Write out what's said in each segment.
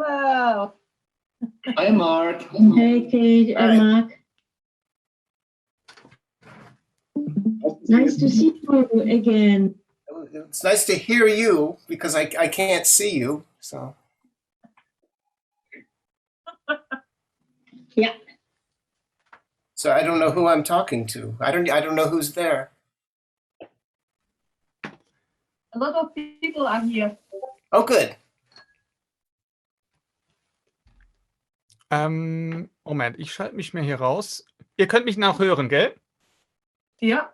Hello. Hi, Mark. Hey, Kate and Mark. Nice to see you again. It's nice to hear you because I can't see you. So Yeah. so I don't know who I'm talking to. I don't know who's there. A lot of people are here. Oh, good. Moment, ich schalte mich mal hier raus. Ihr könnt mich noch hören, gell? Ja.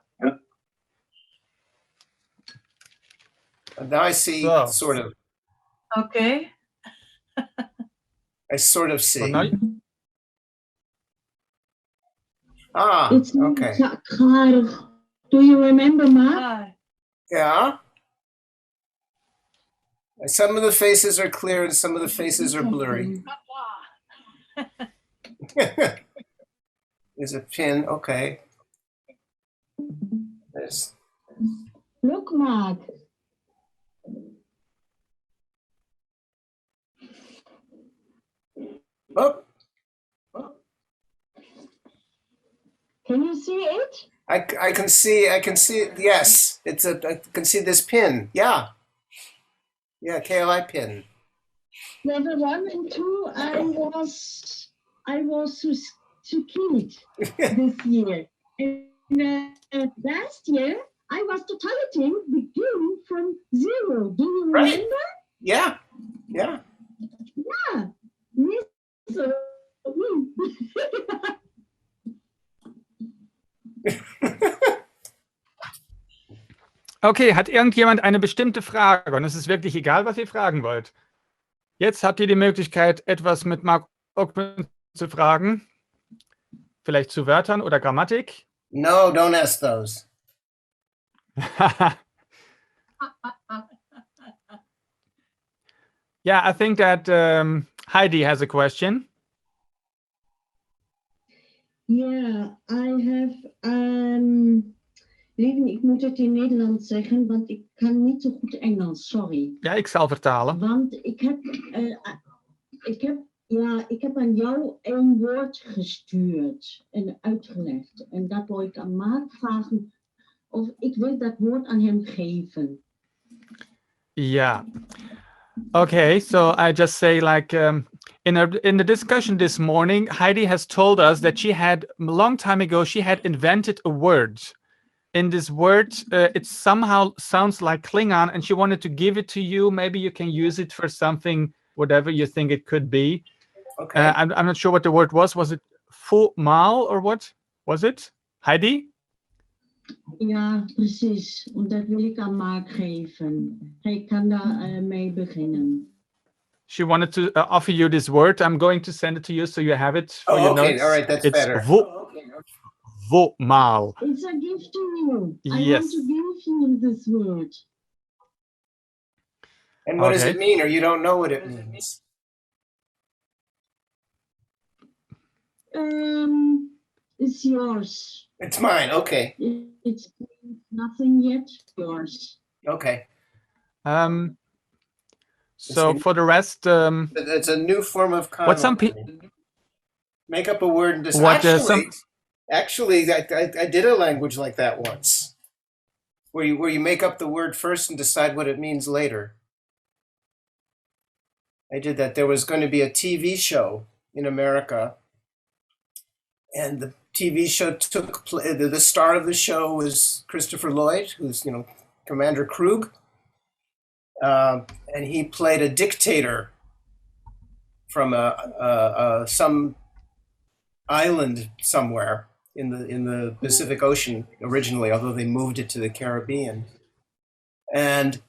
Now I see So. sort of. Okay. I sort of see. So now, It's okay. Karl. Do you remember, Mark? Hi. Yeah. Some of the faces are clear and some of the faces are blurry. There's a pin. Okay. There's. Look, Mark. Oh, Can you see it? I can see. Yes, it's a. I can see this pin. Yeah. Yeah, KLI pin. Level 1 and 2, I was to kid this year. And last year, I was totalitarian, begin from 0. Do you Right. remember? Yeah. Yeah. Yeah. Yes. So, okay, hat irgendjemand eine bestimmte Frage? Und es ist wirklich egal, was ihr fragen wollt. Jetzt habt ihr die Möglichkeit, etwas mit Marc Okrand zu fragen. Vielleicht zu Wörtern oder Grammatik. No, don't ask those. Yeah, I think that Heidi has a question. yeah, I have. Leven, ik moet het in Nederlands zeggen, want ik kan niet zo goed Engels, sorry. Ja, ik zal vertalen. Want ik heb aan jou een woord gestuurd en uitgelegd. En dat wil ik aan Mark vragen of ik wil dat woord aan hem geven. Yeah. Okay, so I just say like in the discussion this morning, Heidi has told us that she had a long time ago, she had invented a word. In this word, it somehow sounds like Klingon and she wanted to give it to you. Maybe you can use it for something, whatever you think it could be. Okay. I'm not sure what the word was. Was it mal or what? Was it? Heidi? Ja, precies. En dat wil ik aan Mark geven. Hij kan daar mee beginnen. She wanted to offer you this word. I'm going to send it to you so you have it for your okay. notes. All right. That's it's better. mal. It's a gift to you. Yes. I want to give you this word. And what does Okay. it mean, or you don't know what it means? It's yours. It's mine. Okay. It's nothing yet. Yours. Okay. So for the rest, It's a new form of what some people make up a word and just what actually I did a language like that once, where you make up the word first and decide what it means later. I did that. There was going to be a TV show in America, and the TV show the star of the show was Christopher Lloyd, who's Commander Krug. And he played a dictator from some island somewhere in the Pacific Ocean originally, although they moved it to the Caribbean. And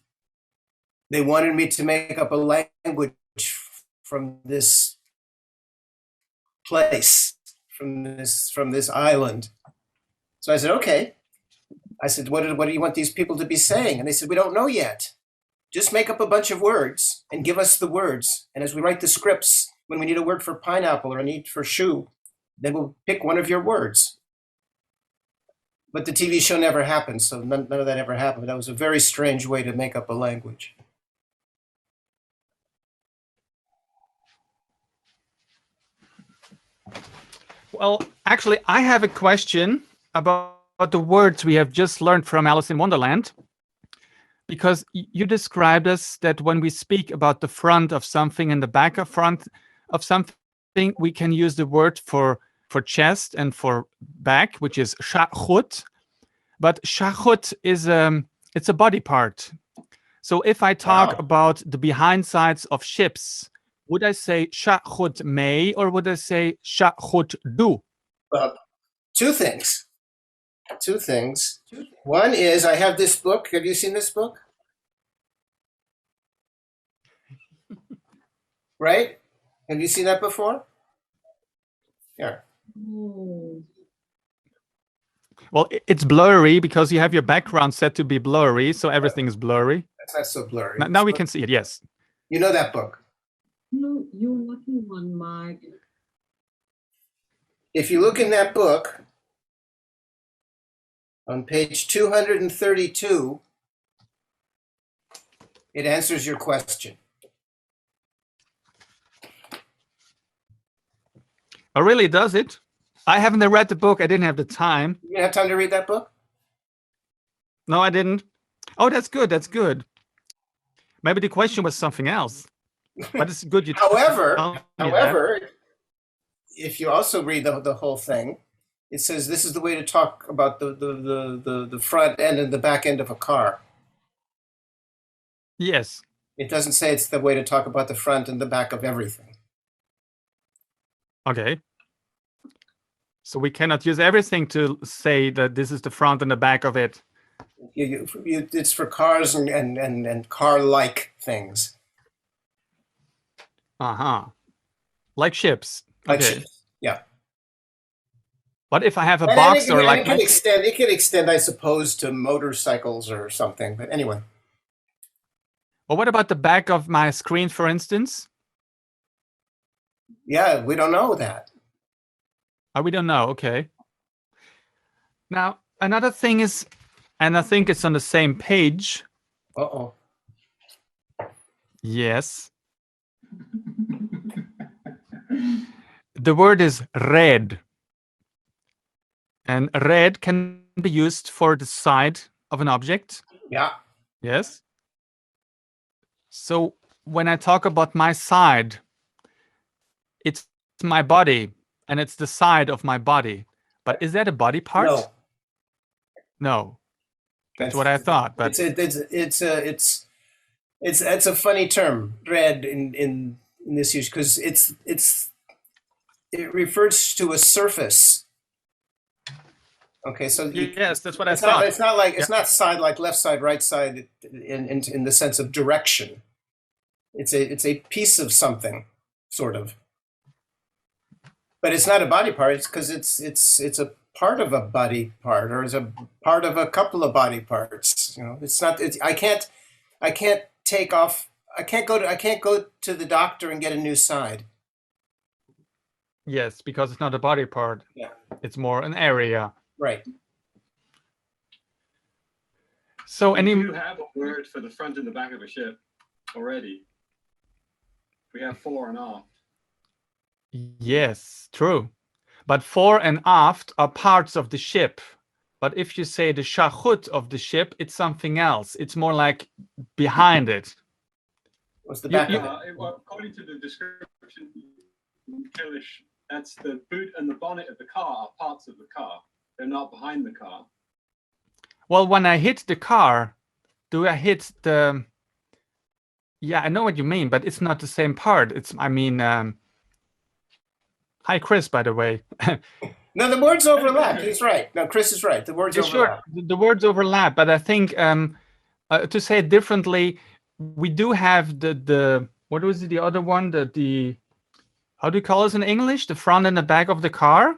they wanted me to make up a language from this place, from this island. So I said, okay. I said, what do you want these people to be saying? And they said, we don't know yet. Just make up a bunch of words and give us the words. And as we write the scripts, when we need a word for pineapple or a need for shoe, then we'll pick one of your words. But the TV show never happened, so none of that ever happened. That was a very strange way to make up a language. Well, actually, I have a question about the words we have just learned from Alice in Wonderland. Because you described us that when we speak about the front of something and the back of front of something, we can use the word for chest and for back, which is shachut. But shachut is it's a body part. So if I talk Wow. about the behind sides of ships, would I say shachut may or would I say shachut du? Well, two things. One is I have this book. Have you seen this book? Right? Have you seen that before? Yeah. Oh. Well, it's blurry because you have your background set to be blurry, so everything is blurry. That's not so blurry. Now we can see it, yes. You know that book. No, you're lucky one, Mark. If you look in that book, on page 232, it answers your question. Oh, really, does it? I haven't read the book. I didn't have the time. You have time to read that book? No, I didn't. Oh, that's good. That's good. Maybe the question was something else. But it's good you However, told me that. if you also read the whole thing, it says this is the way to talk about the front end and the back end of a car. Yes. It doesn't say it's the way to talk about the front and the back of everything. Okay. So we cannot use everything to say that this is the front and the back of it. It's for cars and car-like things. Uh-huh. Like ships. Like Okay. ships. Yeah. What if I have a And box it, or and like it can extend, I suppose, to motorcycles or something. But anyway. Well, what about the back of my screen, for instance? Yeah, we don't know that. Oh, we don't know. Okay. Now, another thing is, and I think it's on the same page. Uh-oh. Yes. The word is red. And red can be used for the side of an object. Yeah. Yes. So when I talk about my side, it's my body and it's the side of my body. But is that a body part? No. No. That's what I thought. But it's a funny term, red in this use, because it refers to a surface. Okay, so yes, that's what I thought. It's not side like left side, right side in the sense of direction. It's a piece of something, sort of. But it's not a body part. It's because it's a part of a body part, or is a part of a couple of body parts. You know, it's not. I can't take off. I can't go to the doctor and get a new side. Yes, because it's not a body part. Yeah. It's more an area. Right. So We do have a word for the front and the back of a ship already. We have fore and aft. Yes, true. But fore and aft are parts of the ship. But if you say the shachut of the ship, it's something else. It's more like behind it. What's the back of it? Well, according to the description in Kilish, that's the boot and the bonnet of the car are parts of the car. They're not behind the car. Well, when I hit the car, do I hit the... Yeah, I know what you mean, but it's not the same part. Hi, Chris, by the way. No, the words overlap. He's right. No, Chris is right. The words overlap. Sure, the words overlap, but I think to say it differently, we do have the what was it, the other one? The how do you call it in English? The front and the back of the car?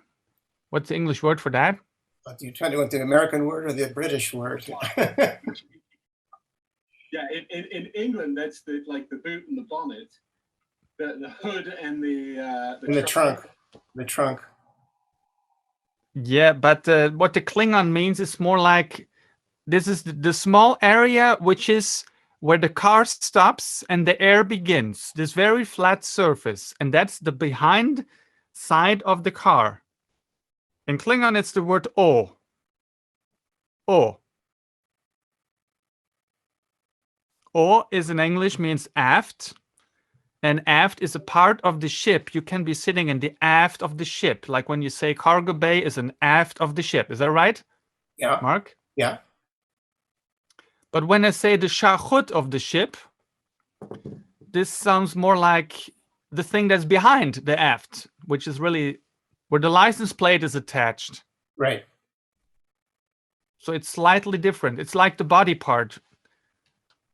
What's the English word for that? But you're trying to want the American word or the British word? Yeah, in England, that's the boot and the bonnet, the hood and the trunk. The trunk. Yeah, but what the Klingon means is more like this is the small area which is where the car stops and the air begins. This very flat surface, and that's the behind side of the car. In Klingon, it's the word o. O. O is in English means aft, and aft is a part of the ship. You can be sitting in the aft of the ship, like when you say cargo bay is an aft of the ship. Is that right, Yeah. Mark? Yeah. But when I say the shachut of the ship, this sounds more like the thing that's behind the aft, which is really where the license plate is attached. Right. So it's slightly different. It's like the body part,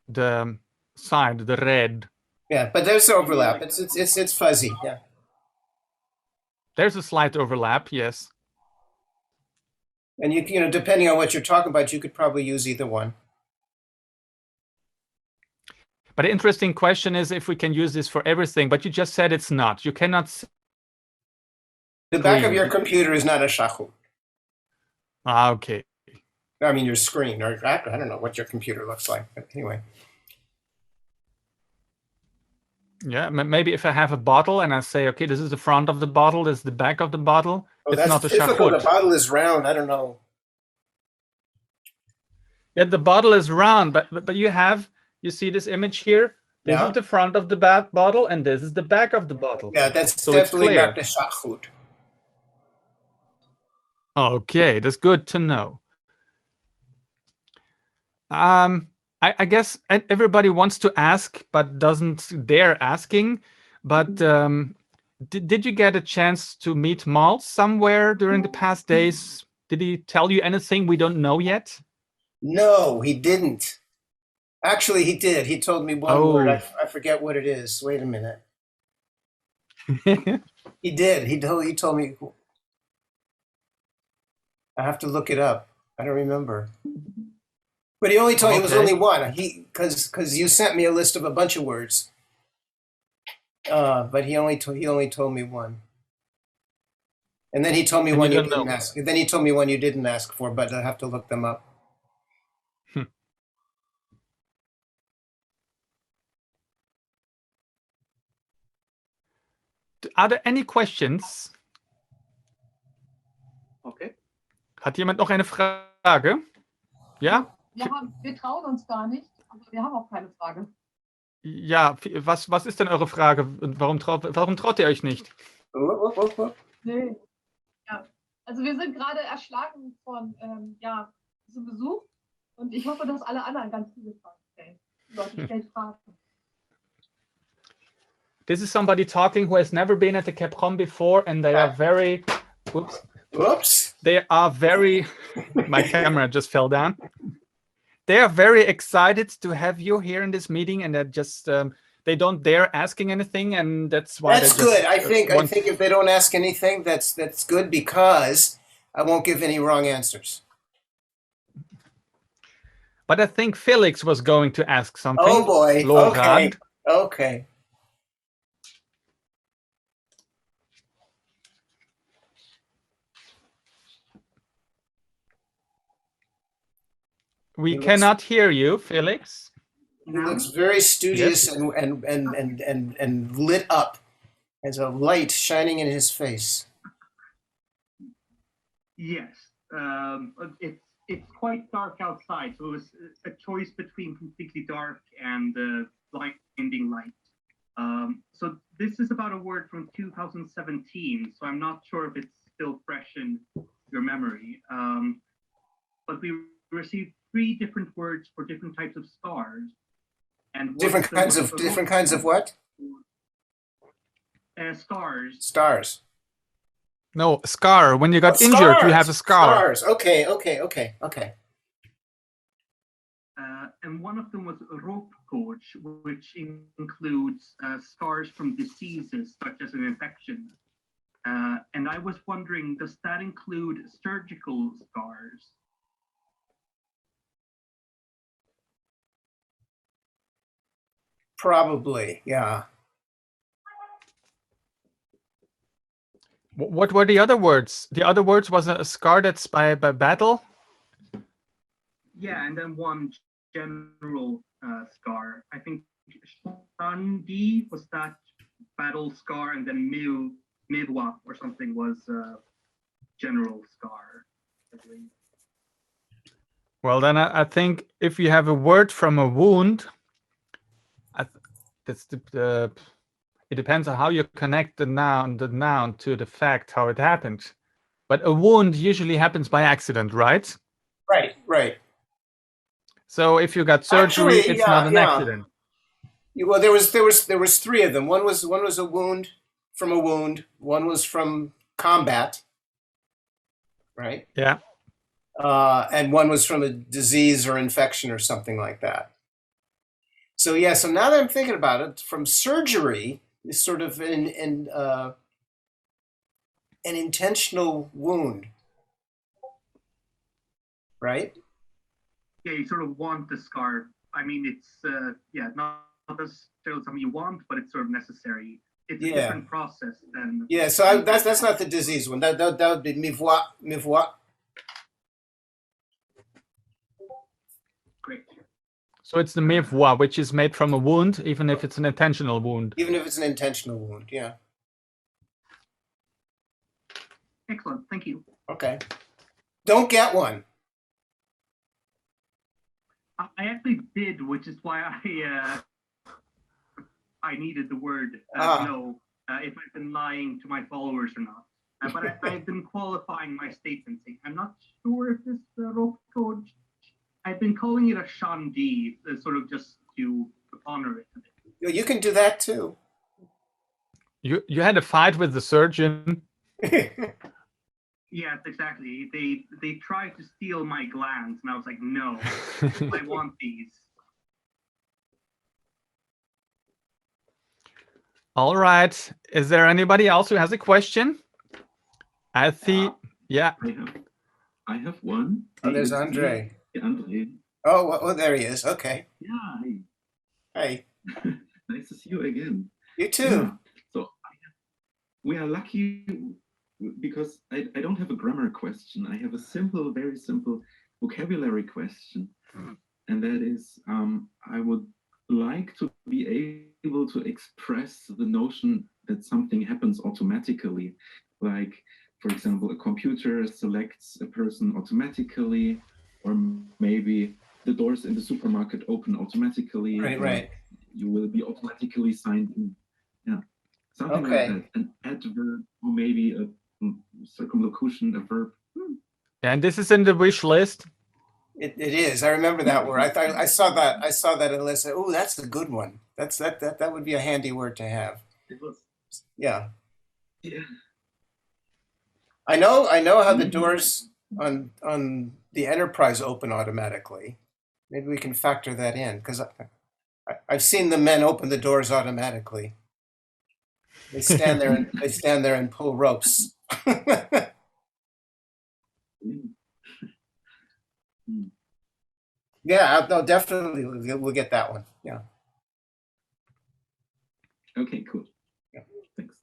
the side, the red. Yeah, but there's overlap. It's fuzzy. Yeah. There's a slight overlap, yes. And you know, depending on what you're talking about, you could probably use either one. But the interesting question is if we can use this for everything, but you just said it's not. You cannot. The back of Screen. your computer is not a shachut. Okay. I mean, your screen, or I don't know what your computer looks like, but anyway. Yeah, maybe if I have a bottle and I say, okay, this is the front of the bottle, this is the back of the bottle, Oh, it's that's not a difficult. shachut. The bottle is round. I don't know. Yeah, the bottle is round, but you see this image here? This Yeah. is the front of the bottle, and this is the back of the bottle. Yeah, that's So it's definitely clear. not the shachut. Okay, that's good to know. I guess everybody wants to ask, but doesn't dare asking. But did you get a chance to meet Mal somewhere during the past days? Did he tell you anything we don't know yet? No, he didn't. Actually, he did. He told me one word. Oh. I forget what it is. Wait a minute. He did. He told me. I have to look it up. I don't remember. But he only told me it was Okay. only one. Because you sent me a list of a bunch of words. But he only told me one. And then he told me And one you you don't didn't know. ask. Then he told me one you didn't ask for, but I have to look them up. Are there any questions? Okay. Hat jemand noch eine Frage? Ja? Wir trauen uns gar nicht, aber wir haben auch keine Frage. Ja, was ist denn eure Frage? Und warum traut ihr euch nicht? Nee. Ja. Also wir sind gerade erschlagen von diesem Besuch und ich hoffe, dass alle anderen ganz viele Fragen stellen. Die Leute stellen Fragen. This is somebody talking who has never been at the qepHom before, and they are very. Whoops. They are very. My camera just fell down. They are very excited to have you here in this meeting, and that just they don't dare asking anything, and that's why. That's good. I think if they don't ask anything, that's good because I won't give any wrong answers. But I think Felix was going to ask something. Oh boy. Lorad. Okay. We cannot hear you, Felix. He looks very studious and lit up. There's a light shining in his face. Yes, it's quite dark outside, so it was a choice between completely dark and blinding light. So this is about a word from 2017, so I'm not sure if it's still fresh in your memory. But we received 3 different words for different types of stars, and Different kinds of what? Stars. Stars. No, scar. When you got injured, you have a scar. Stars. Okay. And one of them was roopkoorts, which includes scars from diseases such as an infection. And I was wondering, does that include surgical scars? Probably, yeah. What were the other words? The other words was a scar that's by battle? Yeah, and then one general scar. I think Shandi was that battle scar, and then Milwa or something was general scar, I believe. Well, then I think if you have a word from a wound, that's it depends on how you connect the noun to the fact how it happened. But a wound usually happens by accident, right? Right. So if you got surgery, Actually, it's not an accident. Well, there was three of them. One was a wound from a wound. One was from combat, right? Yeah. And one was from a disease or infection or something like that. So yeah. So now that I'm thinking about it, from surgery is sort of an intentional wound, right? Yeah, you sort of want the scar. I mean, it's not necessarily something you want, but it's sort of necessary. It's a different process than. Yeah. So that's not the disease one. That would be me voir. Great. So it's the mivoir, which is made from a wound, even if it's an intentional wound. Even if it's an intentional wound, yeah. Excellent, thank you. Okay. Don't get one. I actually did, which is why I needed the word to know if I've been lying to my followers or not. But I've been qualifying my statement. I'm not sure if this code. I've been calling it a shandi, sort of just to honor it a bit. You can do that too. You had a fight with the surgeon. Yes, exactly. They tried to steal my glands, and I was like, no, I want these. All right. Is there anybody else who has a question? I see. Yeah. I have one. Oh, there's Andre. Andre. Oh, well, there he is. Okay. Yeah. Hey. Nice to see you again. You too. Yeah. So we are lucky because I don't have a grammar question. I have a simple, very simple vocabulary question. And that is, I would like to be able to express the notion that something happens automatically. Like, for example, a computer selects a person automatically, or maybe the doors in the supermarket open automatically. Right. You will be automatically signed in. Yeah, something like that. An adverb, or maybe a circumlocution, a verb. And this is in the wish list. It is. I remember that word. I saw that and I said, "Oh, that's a good one. That would be a handy word to have." It was. Yeah. Yeah. I know how the doors on the Enterprise open automatically. Maybe we can factor that in, because I've seen the men open the doors automatically. They stand there and pull ropes. Yeah, no, definitely we'll get that one. Yeah. Okay, cool. Thanks.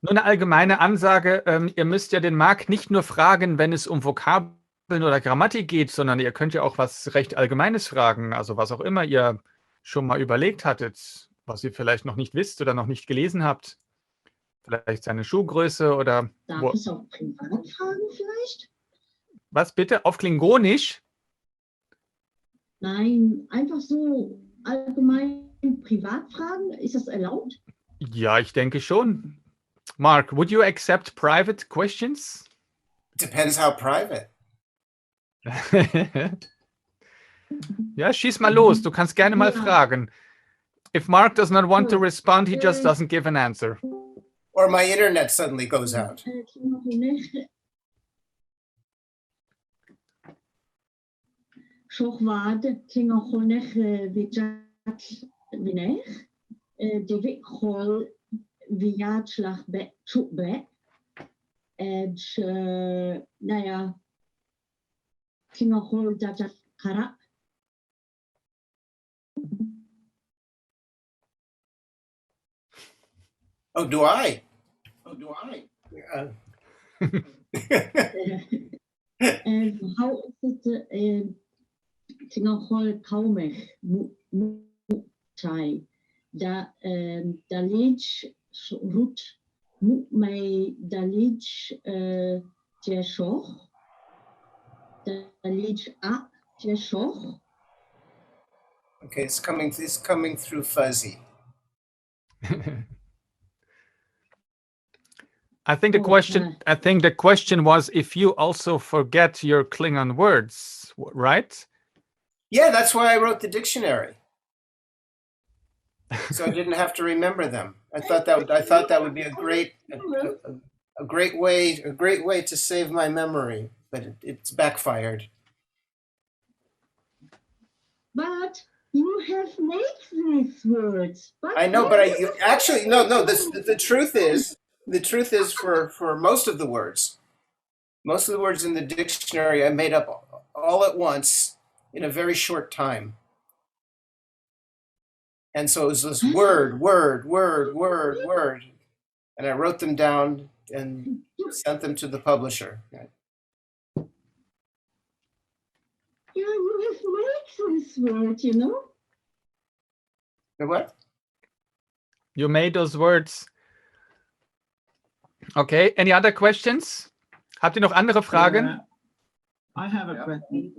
Nur eine allgemeine Ansage, ihr müsst ja den Marc nicht nur fragen, wenn es um Vokabeln oder Grammatik geht, sondern ihr könnt ja auch was recht Allgemeines fragen, also was auch immer ihr schon mal überlegt hattet, was ihr vielleicht noch nicht wisst oder noch nicht gelesen habt. Vielleicht seine Schuhgröße oder... Darf es auch privat fragen vielleicht? Was bitte? Auf Klingonisch? Nein, einfach so allgemein privat fragen. Ist das erlaubt? Ja, ich denke schon. Mark, would you accept private questions? Depends how private. Ja, schieß mal los. Du kannst gerne mal fragen. If Mark does not want to respond, he just doesn't give an answer. Or my internet suddenly goes out. שוכבד, כנוכונך וג'ת בנך, דבק חול ויד שלך בתשובה, naja, כנוכול ג'ת קרא. Oh, do I? How is it? Klingon kaumech mutai da lidj rut my Dalich Jeshoch, Dalich A Jeshoch. Okay, it's coming through fuzzy. I think the question was if you also forget your Klingon words, right? Yeah, that's why I wrote the dictionary. So I didn't have to remember them. I thought that would be a great way to save my memory, but it's backfired. But you have made these words. But I know, but actually no. The truth is for most of the words in the dictionary I made up all at once in a very short time. And so it was this word, and I wrote them down and sent them to the publisher. Yeah, you have made this word, you know. The what? You made those words. Okay, any other questions? Habt ihr noch andere Fragen? I have a question.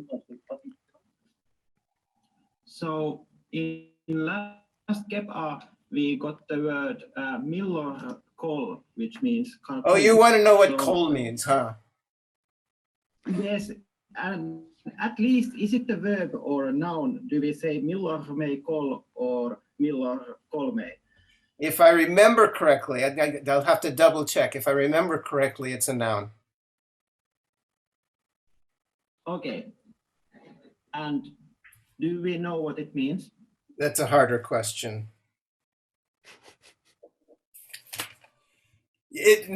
So in last qepHom, we got the word Miller call, which means. Oh, you want to know what call means, huh? Yes, and at least is it a verb or a noun? Do we say Miller may call or Miller call may? If I remember correctly, I'll have to double check. If I remember correctly, it's a noun. Okay. And do we know what it means? That's a harder question. When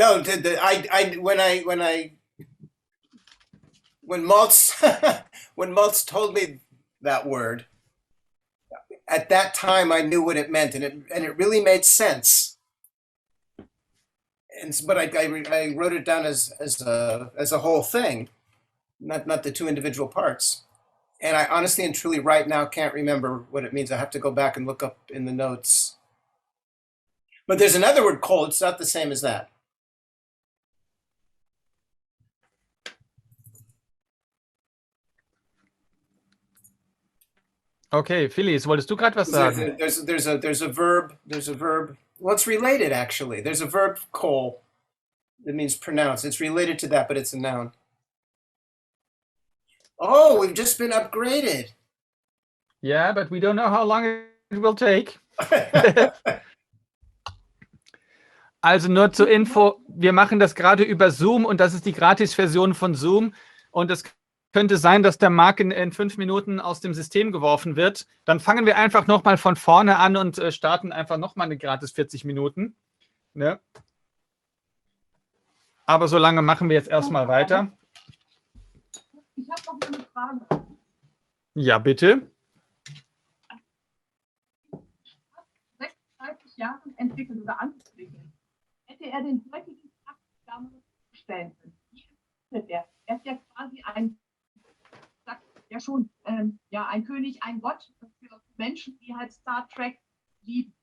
Maltz told me that word, at that time I knew what it meant, and it really made sense. But I wrote it down as a whole thing, not the two individual parts. And I honestly and truly right now can't remember what it means. I have to go back and look up in the notes. But there's another word, coal. It's not the same as that. Okay, Phyllis, wolltest du gerade was sagen? There's a verb. Well, it's related actually. There's a verb, coal, that means pronounce. It's related to that, but it's a noun. Oh, we've just been upgraded. Yeah, but we don't know how long it will take. Also nur zur Info, wir machen das gerade über Zoom und das ist die Gratis-Version von Zoom und es könnte sein, dass der Marc in 5 Minuten aus dem System geworfen wird. Dann fangen wir einfach nochmal von vorne an und starten einfach nochmal eine gratis 40 Minuten. Ne? Aber so lange machen wir jetzt erstmal weiter. Ich habe noch eine Frage. Ja, bitte. 36 Jahren entwickelt oder anzuwickeln. Hätte er den heutigen Tag damals stellen können? Wie ist der? Er ist ja quasi ein König, ein Gott für Menschen, die halt Star Trek lieben.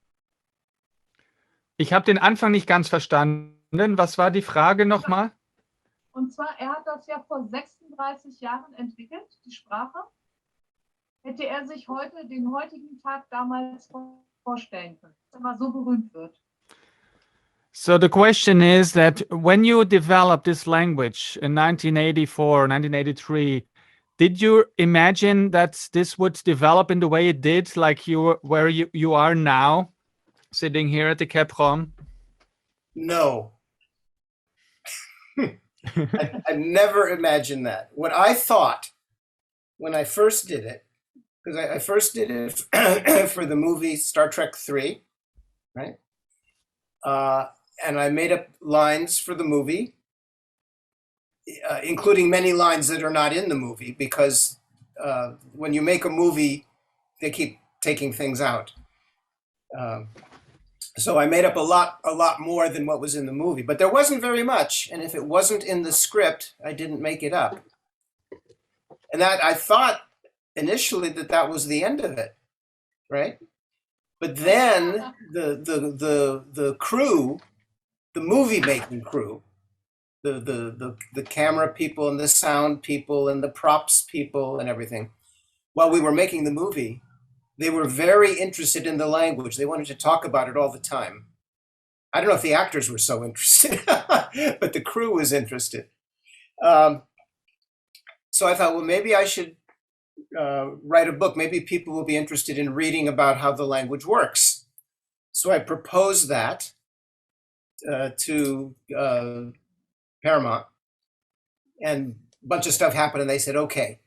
Ich habe den Anfang nicht ganz verstanden. Was war die Frage nochmal? Und zwar, er hat das ja vor 36 Jahren entwickelt, die Sprache. Hätte er sich den heutigen Tag damals vorstellen können, dass er mal so berühmt wird? So the question is that when you developed this language in 1984, 1983, did you imagine that this would develop in the way it did, like where you are now, sitting here at the qepHom? No. I never imagined that. What I thought when I first did it, because I first did it for the movie Star Trek 3, right? And I made up lines for the movie, including many lines that are not in the movie, because when you make a movie, they keep taking things out. So I made up a lot more than what was in the movie, but there wasn't very much. And if it wasn't in the script, I didn't make it up. And that I thought initially that was the end of it, right? But then the crew the movie making crew, the camera people and the sound people and the props people and everything, while we were making the movie, they were very interested in the language. They wanted to talk about it all the time. I don't know if the actors were so interested, but the crew was interested. So I thought, well, maybe I should write a book. Maybe people will be interested in reading about how the language works. So I proposed that to Paramount, and a bunch of stuff happened, and they said, okay.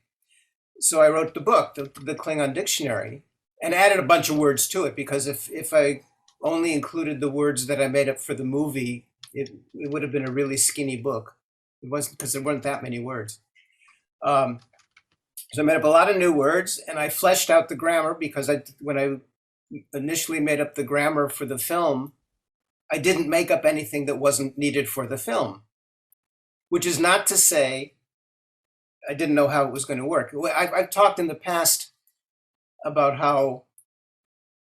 So I wrote the book, the Klingon Dictionary, and added a bunch of words to it, because if I only included the words that I made up for the movie, it would have been a really skinny book. It wasn't, because there weren't that many words. So I made up a lot of new words, and I fleshed out the grammar, because when I initially made up the grammar for the film, I didn't make up anything that wasn't needed for the film, which is not to say I didn't know how it was going to work. I've talked in the past about how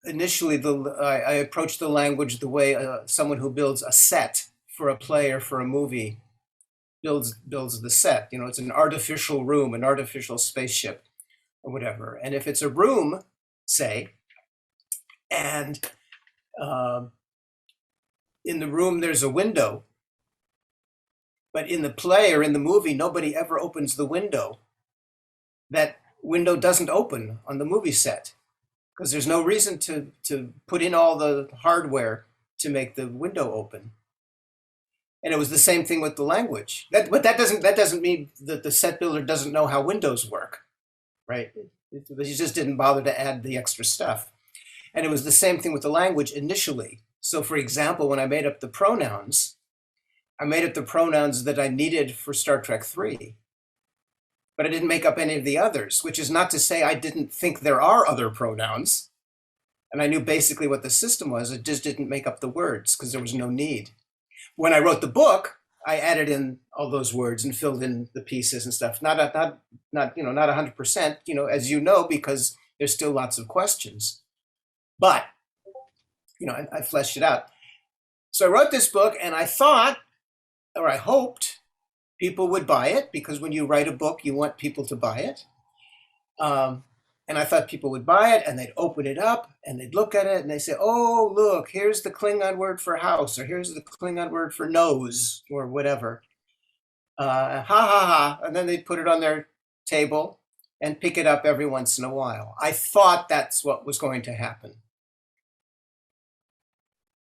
initially I approached the language the way someone who builds a set for a play or for a movie builds the set. You know, it's an artificial room, an artificial spaceship, or whatever. And if it's a room, say, and in the room there's a window, but in the play or in the movie, nobody ever opens the window. That window doesn't open on the movie set, because there's no reason to put in all the hardware to make the window open. And it was the same thing with the language. But that doesn't mean that the set builder doesn't know how windows work, right? He just didn't bother to add the extra stuff. And it was the same thing with the language initially. So for example, when I made up the pronouns, I made up the pronouns that I needed for Star Trek 3. But I didn't make up any of the others, which is not to say I didn't think there are other pronouns. And I knew basically what the system was. It just didn't make up the words because there was no need. When I wrote the book, I added in all those words and filled in the pieces and stuff. Not 100%, as you know, because there's still lots of questions. But, I fleshed it out. So I wrote this book, and I thought, or I hoped, people would buy it, because when you write a book, you want people to buy it. And I thought people would buy it, and they'd open it up, and they'd look at it, and they'd say, oh, look, here's the Klingon word for house, or here's the Klingon word for nose, or whatever. Ha, ha, ha. And then they'd put it on their table and pick it up every once in a while. I thought that's what was going to happen.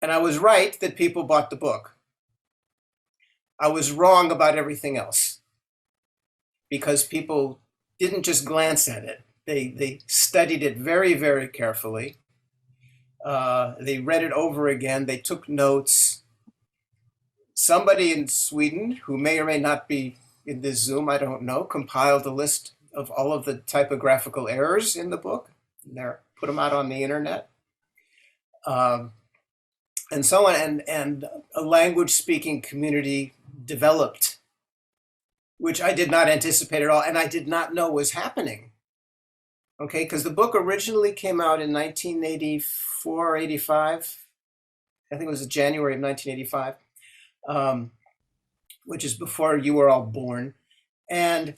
And I was right that people bought the book. I was wrong about everything else, because people didn't just glance at it. They studied it very, very carefully. They read it over again. They took notes. Somebody in Sweden, who may or may not be in this Zoom, I don't know, compiled a list of all of the typographical errors in the book. Put them out on the internet. And so on, and a language-speaking community developed, which I did not anticipate at all, and I did not know was happening. Okay, because the book originally came out in 1984 or 85. I think it was January of 1985, which is before you were all born. And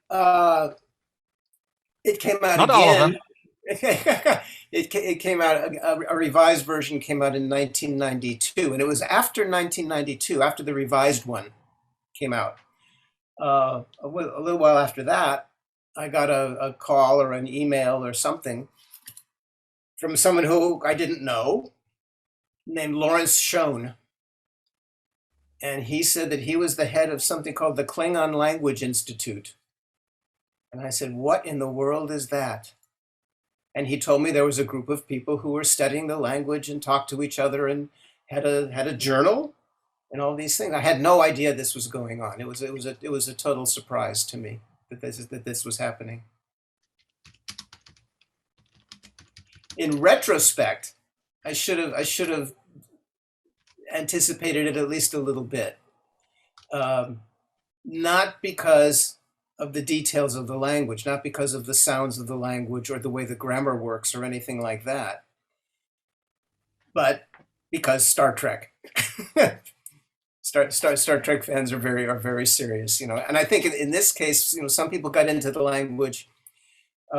it came out Not again. all of them. It came out, a revised version came out in 1992, and it was after 1992, after the revised one came out. A little while after that, I got a call or an email or something from someone who I didn't know, named Lawrence Schoen. And he said that he was the head of something called the Klingon Language Institute. And I said, what in the world is that? And he told me there was a group of people who were studying the language and talked to each other and had a journal and all these things. I had no idea this was going on. It was a total surprise to me that this was happening. In retrospect, I should have anticipated it at least a little bit. Not because of the details of the language, not because of the sounds of the language or the way the grammar works or anything like that, but because Star Trek. Star Trek fans are very serious, you know. And I think in this case, you know, some people got into the language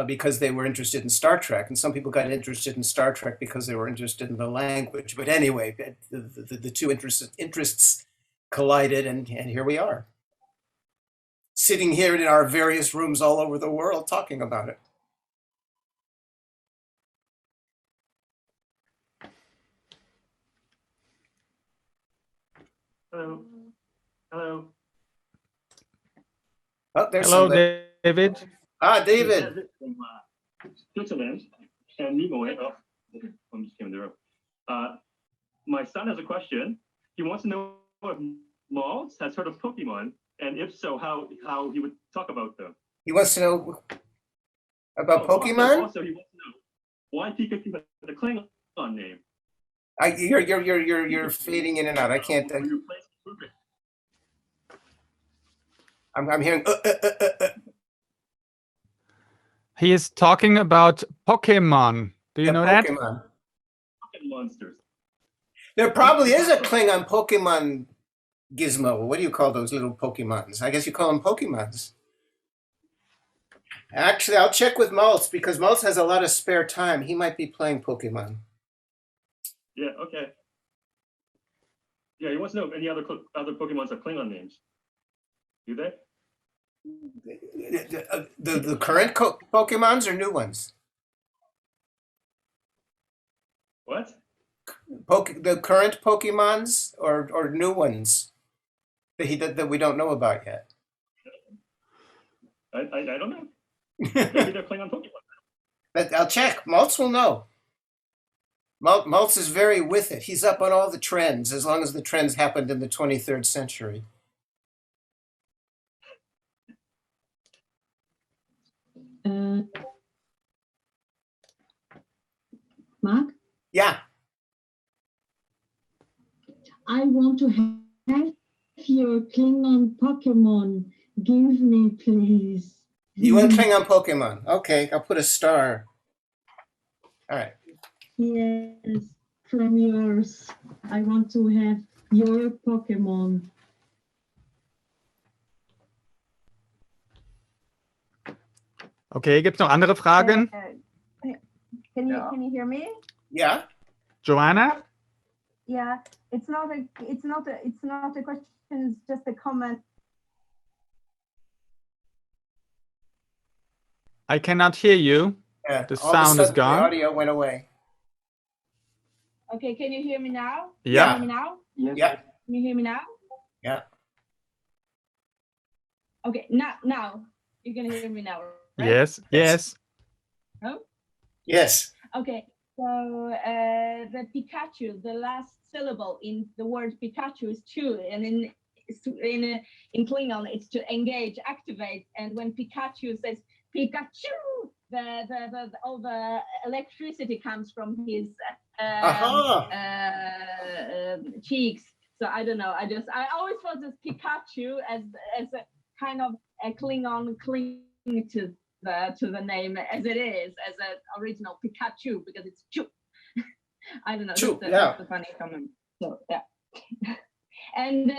because they were interested in Star Trek, and some people got interested in Star Trek because they were interested in the language. But anyway, the two interests collided, and here we are, sitting here in our various rooms all over the world talking about it. Hello. Hello. Oh, there's Hello, somebody. David. Ah, David. From Switzerland and Nimoy. Oh, I'm just came in the room. My son has a question. He wants to know if Maltz has heard of Pokemon, and if so, how he would talk about them. He wants to know about Pokemon? Also, he wants to know why Pikachu has the Klingon name. You're fading in and out. I can't. I'm hearing. He is talking about Pokemon. Do you know that? Pokemon. Monsters. There probably is a Klingon Pokemon gizmo. What do you call those little Pokemons? I guess you call them Pokemons. Actually, I'll check with Maltz because Maltz has a lot of spare time. He might be playing Pokemon. Yeah. Okay. Yeah, he wants to know if any other Pokemons have Klingon names. Do they? The current Pokemons or new ones? What? The current Pokemons or new ones that we don't know about yet? I don't know. Maybe they're Klingon Pokemon. I'll check. Maltz will know. Maltz is very with it. He's up on all the trends, as long as the trends happened in the 23rd century. Mark? Yeah. I want to have your Klingon Pokemon. Give me, please. You want Klingon Pokemon? Okay, I'll put a star. All right. Yes, from yours. I want to have your Pokemon. Okay, gibt es noch andere Fragen? Can you hear me? Yeah. Joanna? Yeah, it's not a question, it's just a comment. I cannot hear you. Yeah. The All of a sound is sudden, gone. The audio went away. Okay, can you hear me now? Yeah. Can you hear me now? Yes. Yeah. Can you hear me now? Yeah. Okay, now you can hear me now, right? Yes. Oh? Yes. Okay, so the Pikachu, the last syllable in the word Pikachu is chu, and in Klingon it's to engage, activate, and when Pikachu says Pikachu, all the electricity comes from his cheeks. So I don't know. I always thought this Pikachu as a kind of a Klingon cling to the name as it is, as an original Pikachu, because it's chu. I don't know. Chu, that's a funny comment. So yeah. And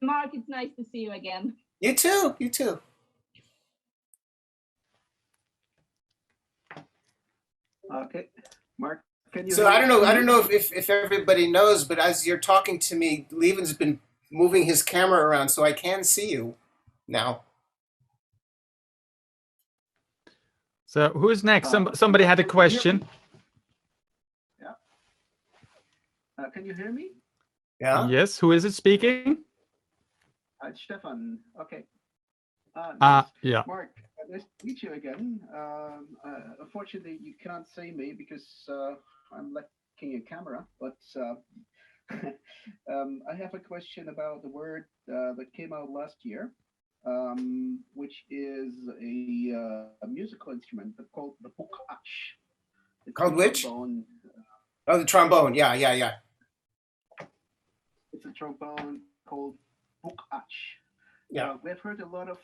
Mark, it's nice to see you again. You too. You too. Okay, Mark, can you? So I don't know if everybody knows, but as you're talking to me, Lieven's been moving his camera around, so I can see you now. So who is next? Somebody had a question. Yeah. Can you hear me? Yeah. Yes. Who is it speaking? It's Stefan. Okay. Yeah. Mark, nice to meet you again. Unfortunately, you cannot see me because I'm lacking a camera, but I have a question about the word that came out last year, which is a musical instrument called the bukach. Called which? Trombone. Oh, the trombone. Yeah. It's a trombone called bukach. Yeah. We've heard a lot of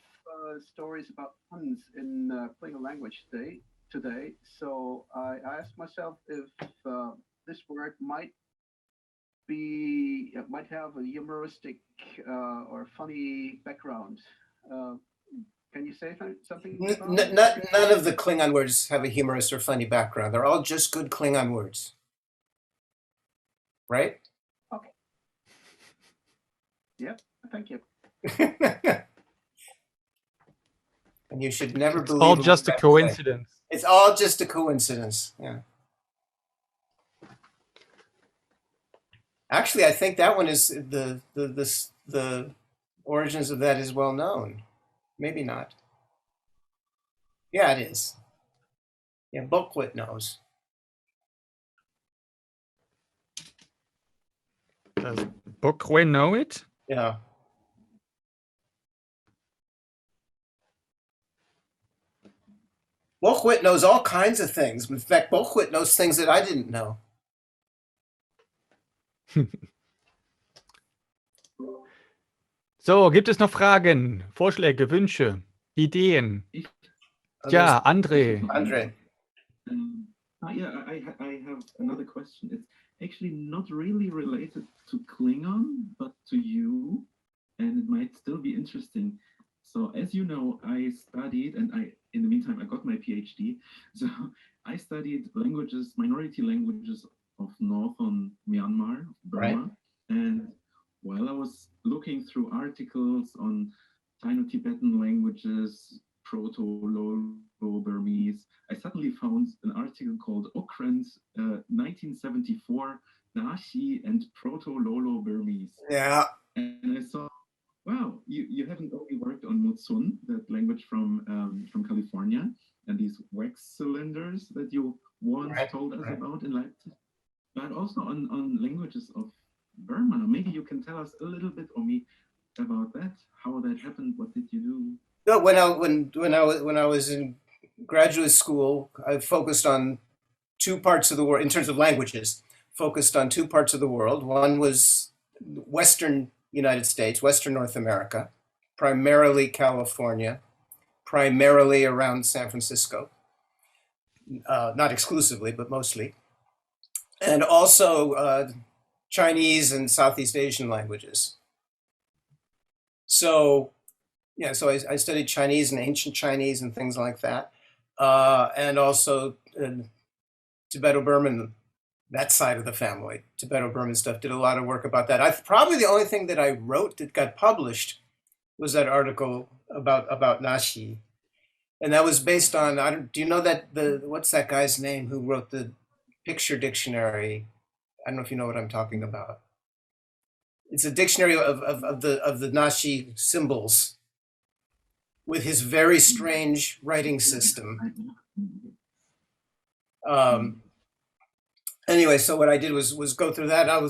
stories about puns in Klingon language today. So I asked myself if this word might be might have a humoristic or funny background. Can you say something about it? None of the Klingon words have a humorous or funny background. They're all just good Klingon words. Right? Okay. Yep, thank you. And you should never It's believe all what just a you have to say. coincidence. It's all just a coincidence. Yeah. Actually, I think that one is the origins of that is well known. Maybe not. Yeah, it is. Yeah, Bokwit knows. Does Bokwe know it? Yeah. Bokwit knows all kinds of things. In fact, Bokwit knows things that I didn't know. So, gibt es noch Fragen, Vorschläge, Wünsche, Ideen? Ja, André. André. Yeah, I have another question. It's actually not really related to Klingon, but to you, and it might still be interesting. So, as you know, I studied, and in the meantime, I got my PhD. So, I studied languages, minority languages of northern Myanmar, Burma, Right. and while I was looking through articles on Sino-Tibetan languages, Proto-Lolo-Burmese, I suddenly found an article called Okrand, 1974, Nashi and Proto-Lolo-Burmese. Yeah. And I saw, wow, you haven't only worked on Mutsun, that language from California, and these wax cylinders that you once told us about in Leipzig, but also on languages of Burma. Maybe you can tell us a little bit, Omi, about that, how that happened, what did you do? No, when I was in graduate school, I focused on two parts of the world in terms of languages. Focused on two parts of the world. One was Western United States, Western North America, primarily California, primarily around San Francisco, not exclusively, but mostly, and also Chinese and Southeast Asian languages. So, yeah, so I studied Chinese and ancient Chinese and things like that, and also Tibeto-Burman, that side of the family, Tibeto-Burman stuff. Did a lot of work about that. Probably the only thing that I wrote that got published was that article about Nashi, and that was based on. Do you know that what's that guy's name who wrote the picture dictionary? I don't know if you know what I'm talking about. It's a dictionary of the Nashi symbols with his very strange writing system. Anyway, so what I did was go through that. I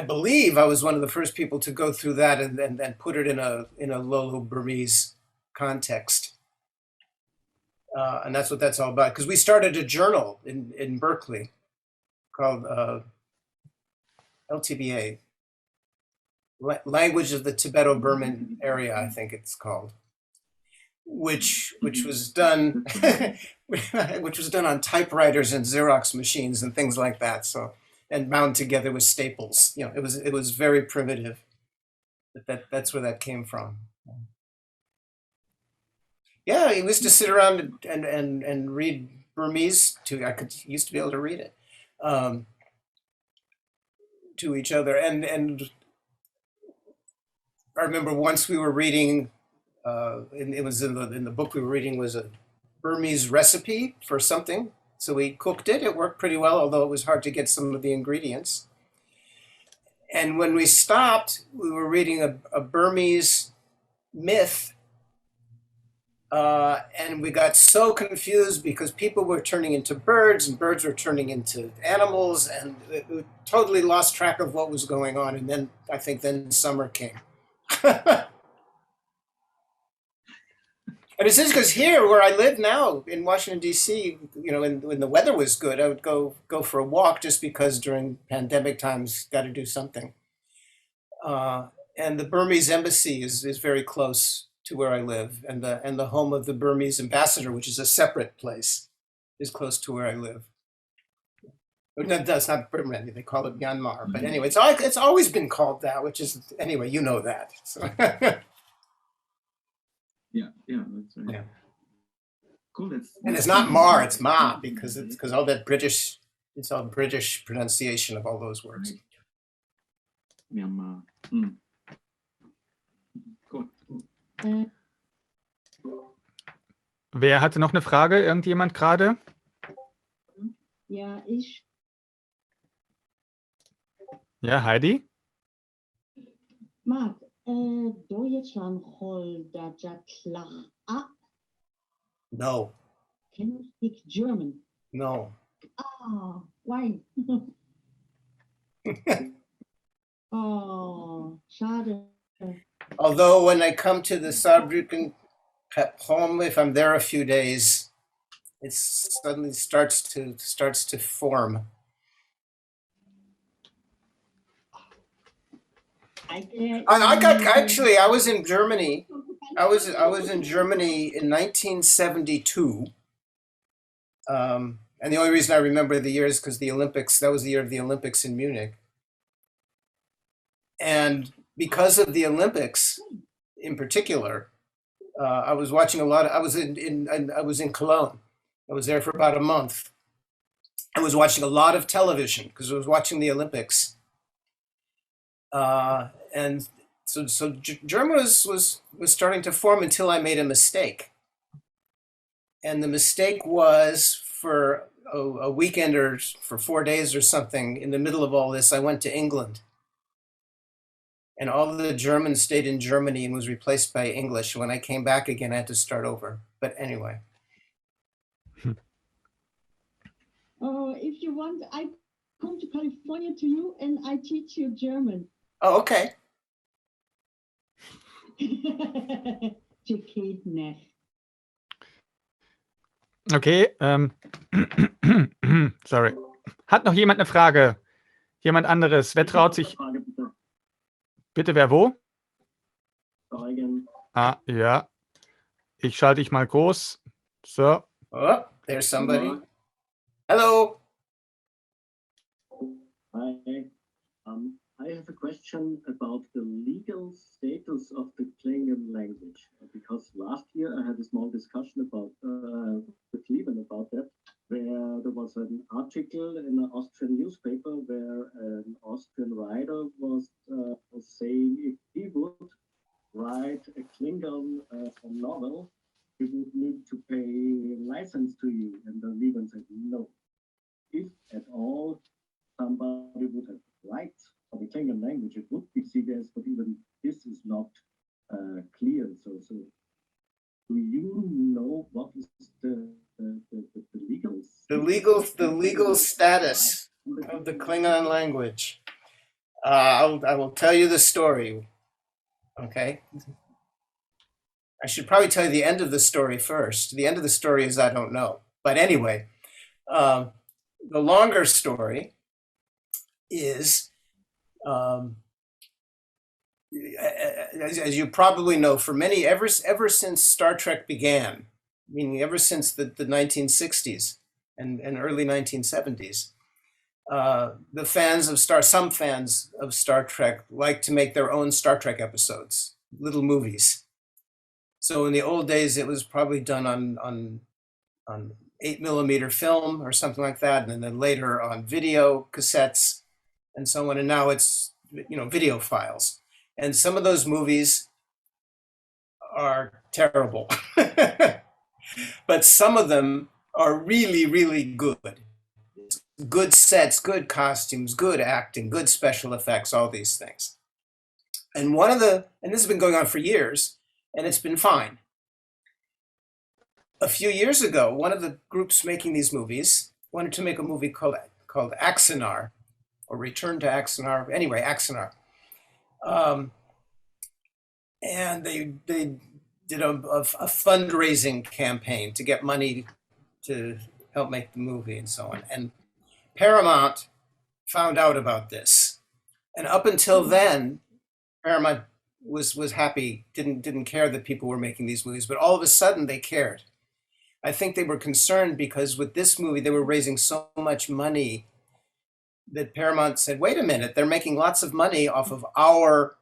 believe I was one of the first people to go through that and put it in a Lolo Burmese context. And that's what that's all about. Because we started a journal in Berkeley called LTBA, Language of the Tibeto-Burman Area, I think it's called, which was done which was done on typewriters and Xerox machines and things like that. So, and bound together with staples. You know, it was very primitive. But that's where that came from. Yeah, we used to sit around and read Burmese used to be able to read it to each other. And I remember once we were reading, it was in the book we were reading was a Burmese recipe for something. So we cooked it. It worked pretty well, although it was hard to get some of the ingredients. And when we stopped, we were reading a Burmese myth. And we got so confused because people were turning into birds and birds were turning into animals, and we totally lost track of what was going on. And then I think summer came. And it's just because here, where I live now in Washington, D.C., you know, when the weather was good, I would go for a walk just because during pandemic times, got to do something. And the Burmese embassy is very close to where I live, and the home of the Burmese ambassador, which is a separate place, is close to where I live. No, that's not Burma. They call it Myanmar. But anyway, it's always been called that, which is, anyway, you know that. So. Yeah, that's right. Yeah. Cool. And it's not Mar, it's Ma, because all that British, it's all British pronunciation of all those words. Myanmar. Cool. Wer hatte noch eine Frage? Irgendjemand gerade? Ja, ich. Ja, Heidi? Mark, Deutschland hold that klar. No. Can you speak German? No. Ah, why? Oh, schade. Although when I come to the Saarbrücken qepHom, if I'm there a few days, it suddenly starts to form. I was in Germany. I was in Germany in 1972. And the only reason I remember the year is because the Olympics, that was the year of the Olympics in Munich. And because of the Olympics in particular, I was watching a lot of, I was in Cologne. I was there for about a month. I was watching a lot of television because I was watching the Olympics. And so German was starting to form until I made a mistake. And the mistake was for a weekend or for 4 days or something, in the middle of all this, I went to England. And all of the Germans stayed in Germany and was replaced by English. When I came back again, I had to start over. But anyway. If you want, I come to California to you and I teach you German. Oh, okay. Okay. Sorry. Hat noch jemand eine Frage? Jemand anderes? Wer traut sich? Bitte, wer wo? Ah, ja. Ich schalte dich mal groß. So. Oh, there's somebody. Hello. Hi. I have a question about the legal status of the Klingon language, because last year I had a small discussion about with Leben about that, where there was an article in an Austrian newspaper where an Austrian writer was saying if he would write a Klingon novel, he would need to pay license to you, and the Leben said no. If at all somebody would have rights for the Klingon language, it would be CBS, but even this is not clear. So do you know what is the legal status of the Klingon language? I will tell you the story. Okay. I should probably tell you the end of the story first. The end of the story is I don't know. But anyway, the longer story is, as you probably know, for many, ever since Star Trek began, meaning ever since the 1960s and early 1970s, some fans of Star Trek like to make their own Star Trek episodes, little movies. So in the old days, it was probably done on 8mm film or something like that, and then later on video cassettes and so on. And now it's, video files. And some of those movies are terrible, but some of them are really, really good. Good sets, good costumes, good acting, good special effects, all these things. And and this has been going on for years, and it's been fine. A few years ago, one of the groups making these movies wanted to make a movie called Axanar, or Return to Axanar. Anyway, Axanar. And they did a fundraising campaign to get money to help make the movie and so on. And Paramount found out about this. And up until then, Paramount was happy, didn't care that people were making these movies, but all of a sudden they cared. I think they were concerned because with this movie, they were raising so much money that Paramount said, wait a minute, they're making lots of money off of our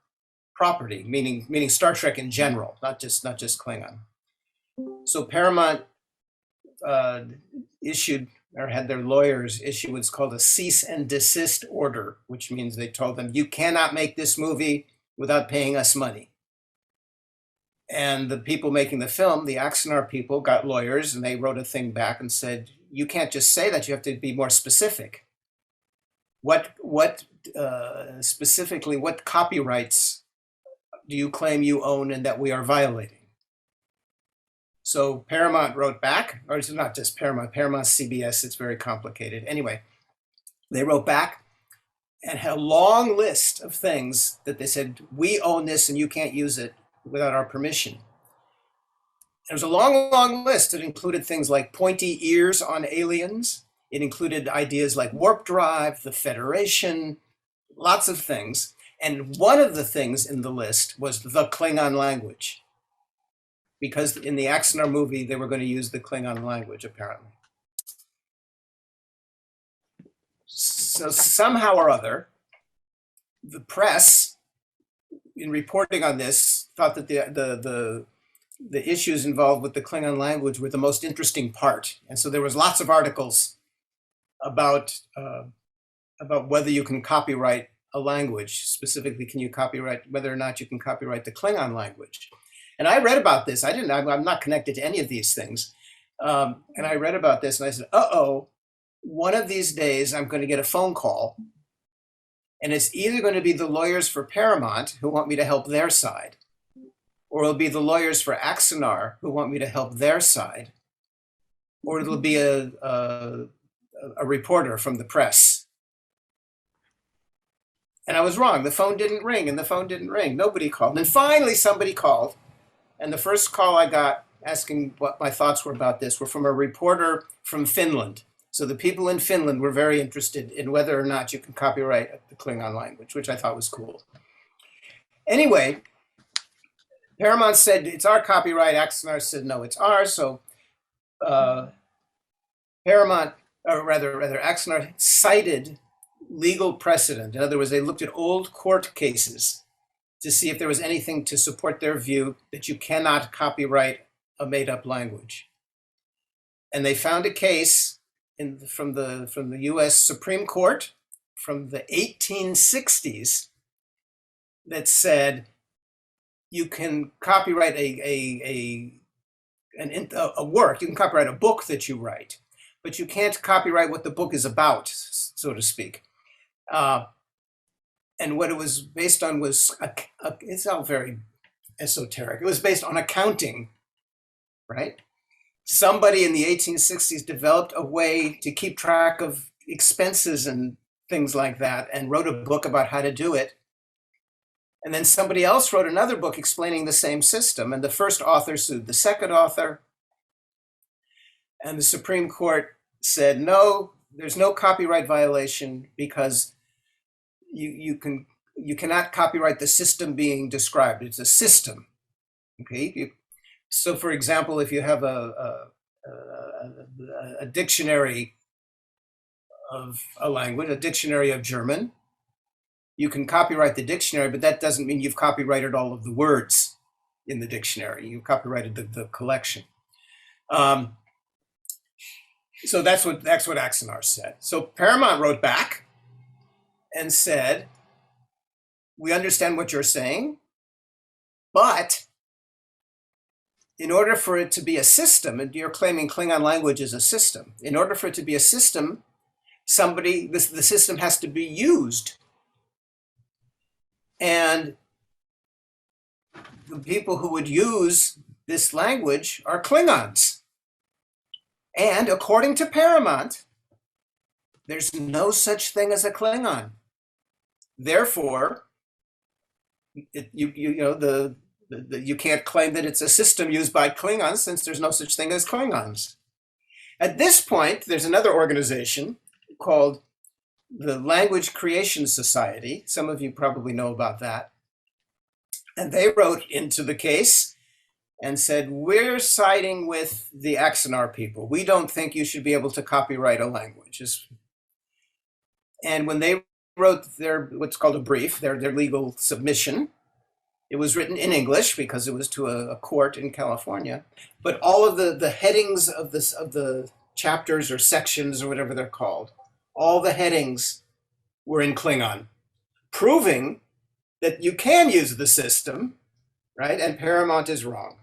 property, meaning Star Trek in general, not just Klingon. So Paramount issued, or had their lawyers issue what's called a cease and desist order, which means they told them, you cannot make this movie without paying us money. And the people making the film, the Axanar people, got lawyers, and they wrote a thing back and said, you can't just say that, you have to be more specific. What specifically, what copyrights do you claim you own and that we are violating? So Paramount wrote back, or it's not just Paramount, CBS, it's very complicated. Anyway, they wrote back and had a long list of things that they said, we own this and you can't use it without our permission. There was a long, long list that included things like pointy ears on aliens. It included ideas like warp drive, the Federation, lots of things. And one of the things in the list was the Klingon language, because in the Axanar movie, they were going to use the Klingon language, apparently. So somehow or other, the press, in reporting on this, thought that the issues involved with the Klingon language were the most interesting part. And so there was lots of articles about whether you can copyright a language. Specifically, can you copyright, whether or not you can copyright the Klingon language. And I read about this. I'm not connected to any of these things. And I read about this and I said, uh-oh, one of these days I'm going to get a phone call, and it's either going to be the lawyers for Paramount who want me to help their side, or it'll be the lawyers for Axanar who want me to help their side, or it'll be a reporter from the press. And I was wrong. The phone didn't ring, and the phone didn't ring. Nobody called. And finally somebody called, and the first call I got asking what my thoughts were about this were from a reporter from Finland. So the people in Finland were very interested in whether or not you can copyright the Klingon language, which I thought was cool. Anyway, Paramount said it's our copyright. Axanar said no, it's ours. So Paramount, or rather Axanar, cited legal precedent. In other words, they looked at old court cases to see if there was anything to support their view that you cannot copyright a made-up language. And they found a case from the US Supreme Court from the 1860s that said you can copyright a work, you can copyright a book that you write, but you can't copyright what the book is about, so to speak. And what it was based on was, it's all very esoteric. It was based on accounting, right? Somebody in the 1860s developed a way to keep track of expenses and things like that and wrote a book about how to do it. And then somebody else wrote another book explaining the same system. And the first author sued the second author. And the Supreme Court said, no, there's no copyright violation because you cannot copyright the system being described. It's a system, okay? So for example, if you have a dictionary of a language, a dictionary of German, you can copyright the dictionary, but that doesn't mean you've copyrighted all of the words in the dictionary. You've copyrighted the collection. So that's what Axanar said. So Paramount wrote back and said, we understand what you're saying, but in order for it to be a system, and you're claiming Klingon language is a system, in order for it to be a system, the system has to be used. And the people who would use this language are Klingons. And according to Paramount, there's no such thing as a Klingon. Therefore, you can't claim that it's a system used by Klingons since there's no such thing as Klingons. At this point, there's another organization called the Language Creation Society. Some of you probably know about that. And they wrote into the case and said, we're siding with the Axanar people. We don't think you should be able to copyright a language. And when they wrote their what's called a brief, their legal submission, it was written in English because it was to a court in California. But all of the headings of the chapters or sections or whatever they're called, all the headings were in Klingon, proving that you can use the system, right? And Paramount is wrong.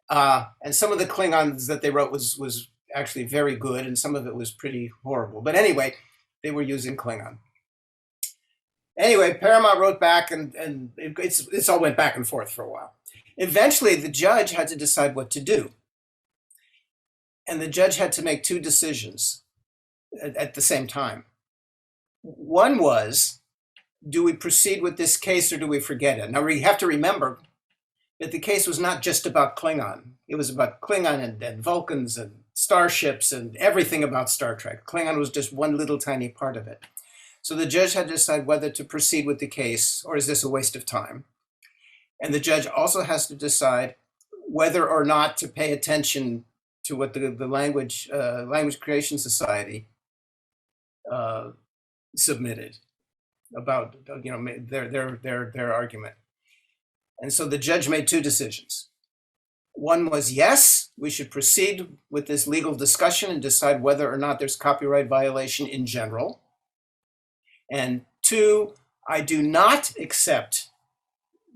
And some of the Klingons that they wrote was actually very good, and some of it was pretty horrible. But anyway, they were using Klingon. Anyway, Paramount wrote back, and it's all went back and forth for a while. Eventually, the judge had to decide what to do. And the judge had to make two decisions at the same time. One was, do we proceed with this case or do we forget it? Now, we have to remember that the case was not just about Klingon. It was about Klingon and Vulcans and starships and everything about Star Trek. Klingon was just one little tiny part of it. So the judge had to decide whether to proceed with the case or is this a waste of time? And the judge also has to decide whether or not to pay attention to what the Language Creation Society submitted about their argument. And so the judge made two decisions. One was, yes, we should proceed with this legal discussion and decide whether or not there's copyright violation in general. And two, I do not accept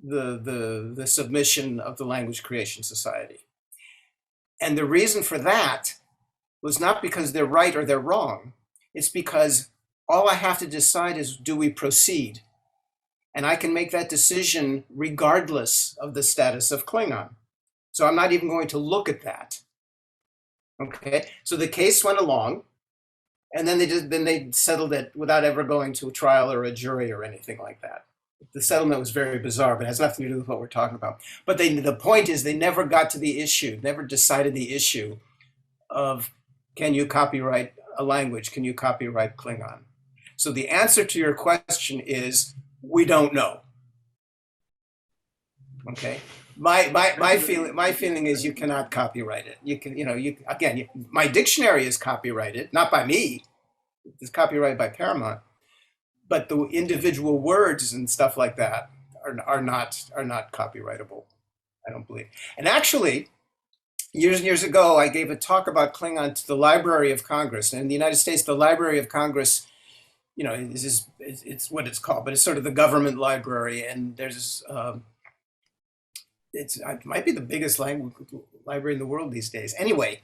the submission of the Language Creation Society. And the reason for that was not because they're right or they're wrong. It's because all I have to decide is, do we proceed? And I can make that decision regardless of the status of Klingon. So I'm not even going to look at that. Okay, so the case went along, and then they settled it without ever going to a trial or a jury or anything like that. The settlement was very bizarre, but it has nothing to do with what we're talking about. But the point is, they never got to the issue, never decided the issue of, can you copyright a language? Can you copyright Klingon? So the answer to your question is, we don't know. Okay. My feeling is you cannot copyright it. You can, my dictionary is copyrighted, not by me. It's copyrighted by Paramount, but the individual words and stuff like that are not copyrightable, I don't believe. And actually, years ago, I gave a talk about Klingon to the Library of Congress. And in the United States, the Library of Congress, it's what it's called, but it's sort of the government library. And there's it might be the biggest library in the world these days. Anyway,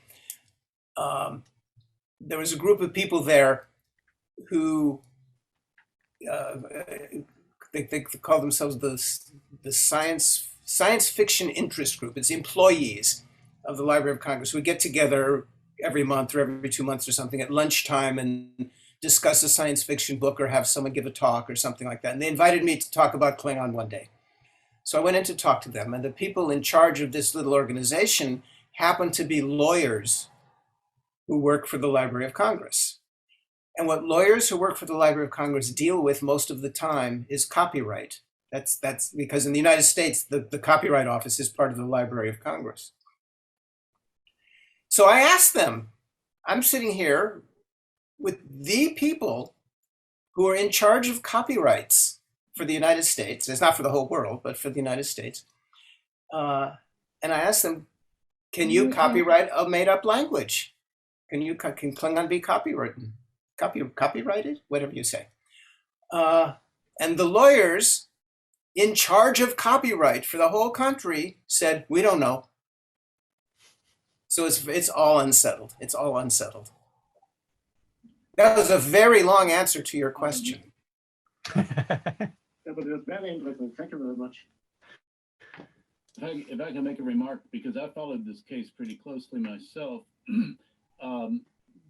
there was a group of people there who they call themselves the science fiction interest group. It's employees of the Library of Congress who would get together every month or every 2 months or something at lunchtime and discuss a science fiction book or have someone give a talk or something like that. And they invited me to talk about Klingon one day. So I went in to talk to them, and the people in charge of this little organization happened to be lawyers who work for the Library of Congress. And what lawyers who work for the Library of Congress deal with most of the time is copyright. That's because in the United States, the Copyright Office is part of the Library of Congress. So I asked them, I'm sitting here with the people who are in charge of copyrights for the United States. It's not for the whole world, but for the United States. And I asked them, can you copyright a made-up language? Can Klingon be copyrighted? Copyrighted? Whatever you say. And the lawyers in charge of copyright for the whole country said, we don't know. So it's all unsettled. It's all unsettled. That was a very long answer to your question. Yeah, but it was very interesting. Thank you very much. If I can make a remark, because I followed this case pretty closely myself,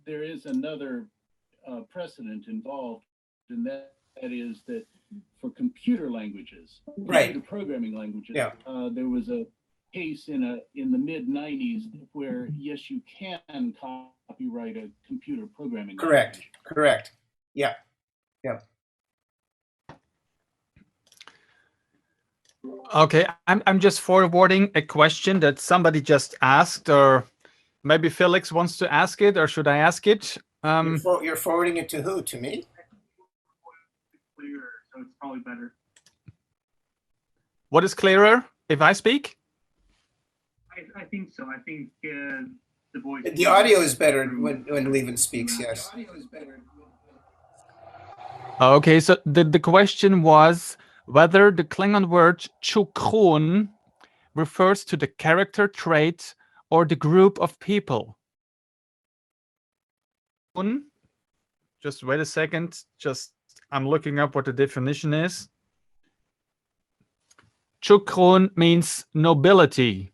there is another precedent involved, and that is that for computer language, computer programming languages, there was a case in the mid-90s where, yes, you can copyright a computer programming language. Correct. Yeah. Okay, I'm just forwarding a question that somebody just asked, or maybe Felix wants to ask it, or should I ask it? You're forwarding it to who? To me? so it's probably better. What is clearer if I speak? I think so. I think the voice. The audio is better when Lieven speaks. Yes. Okay, so the question was whether the Klingon word qepHom refers to the character trait or the group of people. Just wait a second. I'm looking up what the definition is. qepHom means nobility.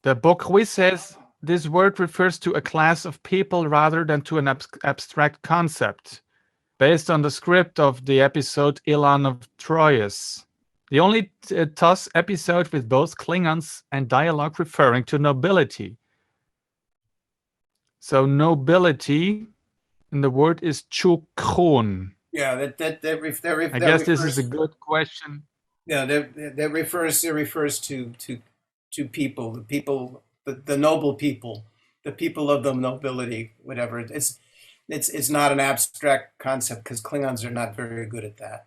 The book says this word refers to a class of people rather than to an abstract concept, based on the script of the episode Ilan of Troyes, the only TOS episode with both Klingons and dialogue referring to nobility. So nobility, and the word is qepHom. Yeah, I guess this is a good question. Yeah, that refers to people, the noble people, the people of the nobility, whatever. It's not an abstract concept because Klingons are not very good at that.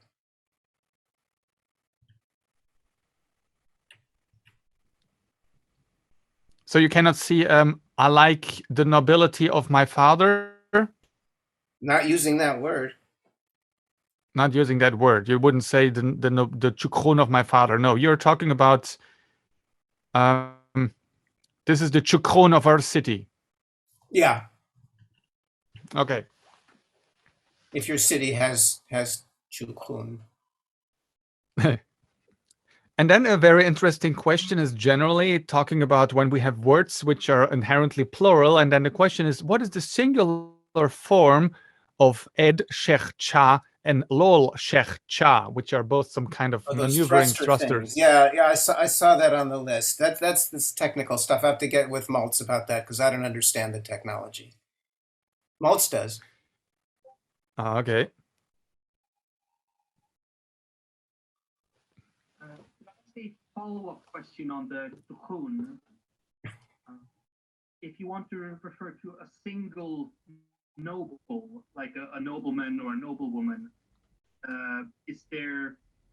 So you cannot see I like the nobility of my father. Not using that word. Not using that word. You wouldn't say the qepHom of my father. No, you're talking about this is the qepHom of our city. Yeah. Okay. If your city has qepHom. And then a very interesting question is generally talking about when we have words which are inherently plural, and then the question is, what is the singular form of ed shech cha and lol shech cha, which are both some kind of maneuvering thrusters? Yeah, I saw that on the list. That's this technical stuff. I have to get with Maltz about that because I don't understand the technology. Maltz does. Okay. A follow-up question on the qepHom. If you want to refer to a single noble, like a nobleman or a noblewoman,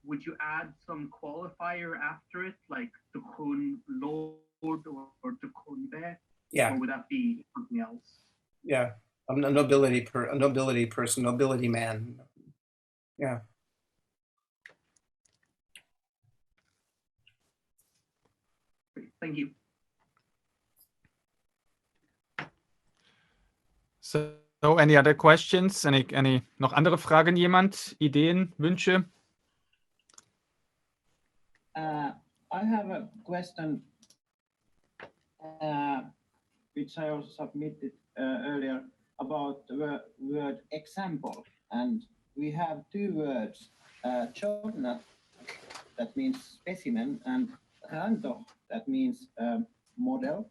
would you add some qualifier after it, like qepHom lord or qepHom be? Yeah. Or would that be something else? Yeah, a nobility person, nobility man. Yeah. Thank you. So any other questions? Any noch andere Fragen jemand? Ideen, Wünsche? I have a question which I also submitted earlier about the word example, and we have two words, chorna, that means specimen, and rando, that means model.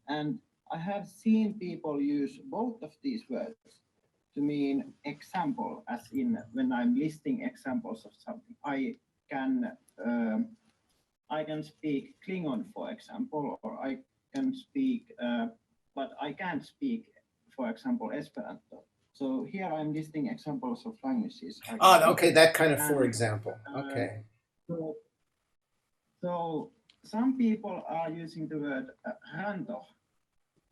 And I have seen people use both of these words to mean example, as in when I'm listing examples of something. I can speak Klingon, for example, or I can speak, but I can't speak, for example, Esperanto. So here I'm listing examples of languages. Okay, that kind of for example. Okay. So some people are using the word rando,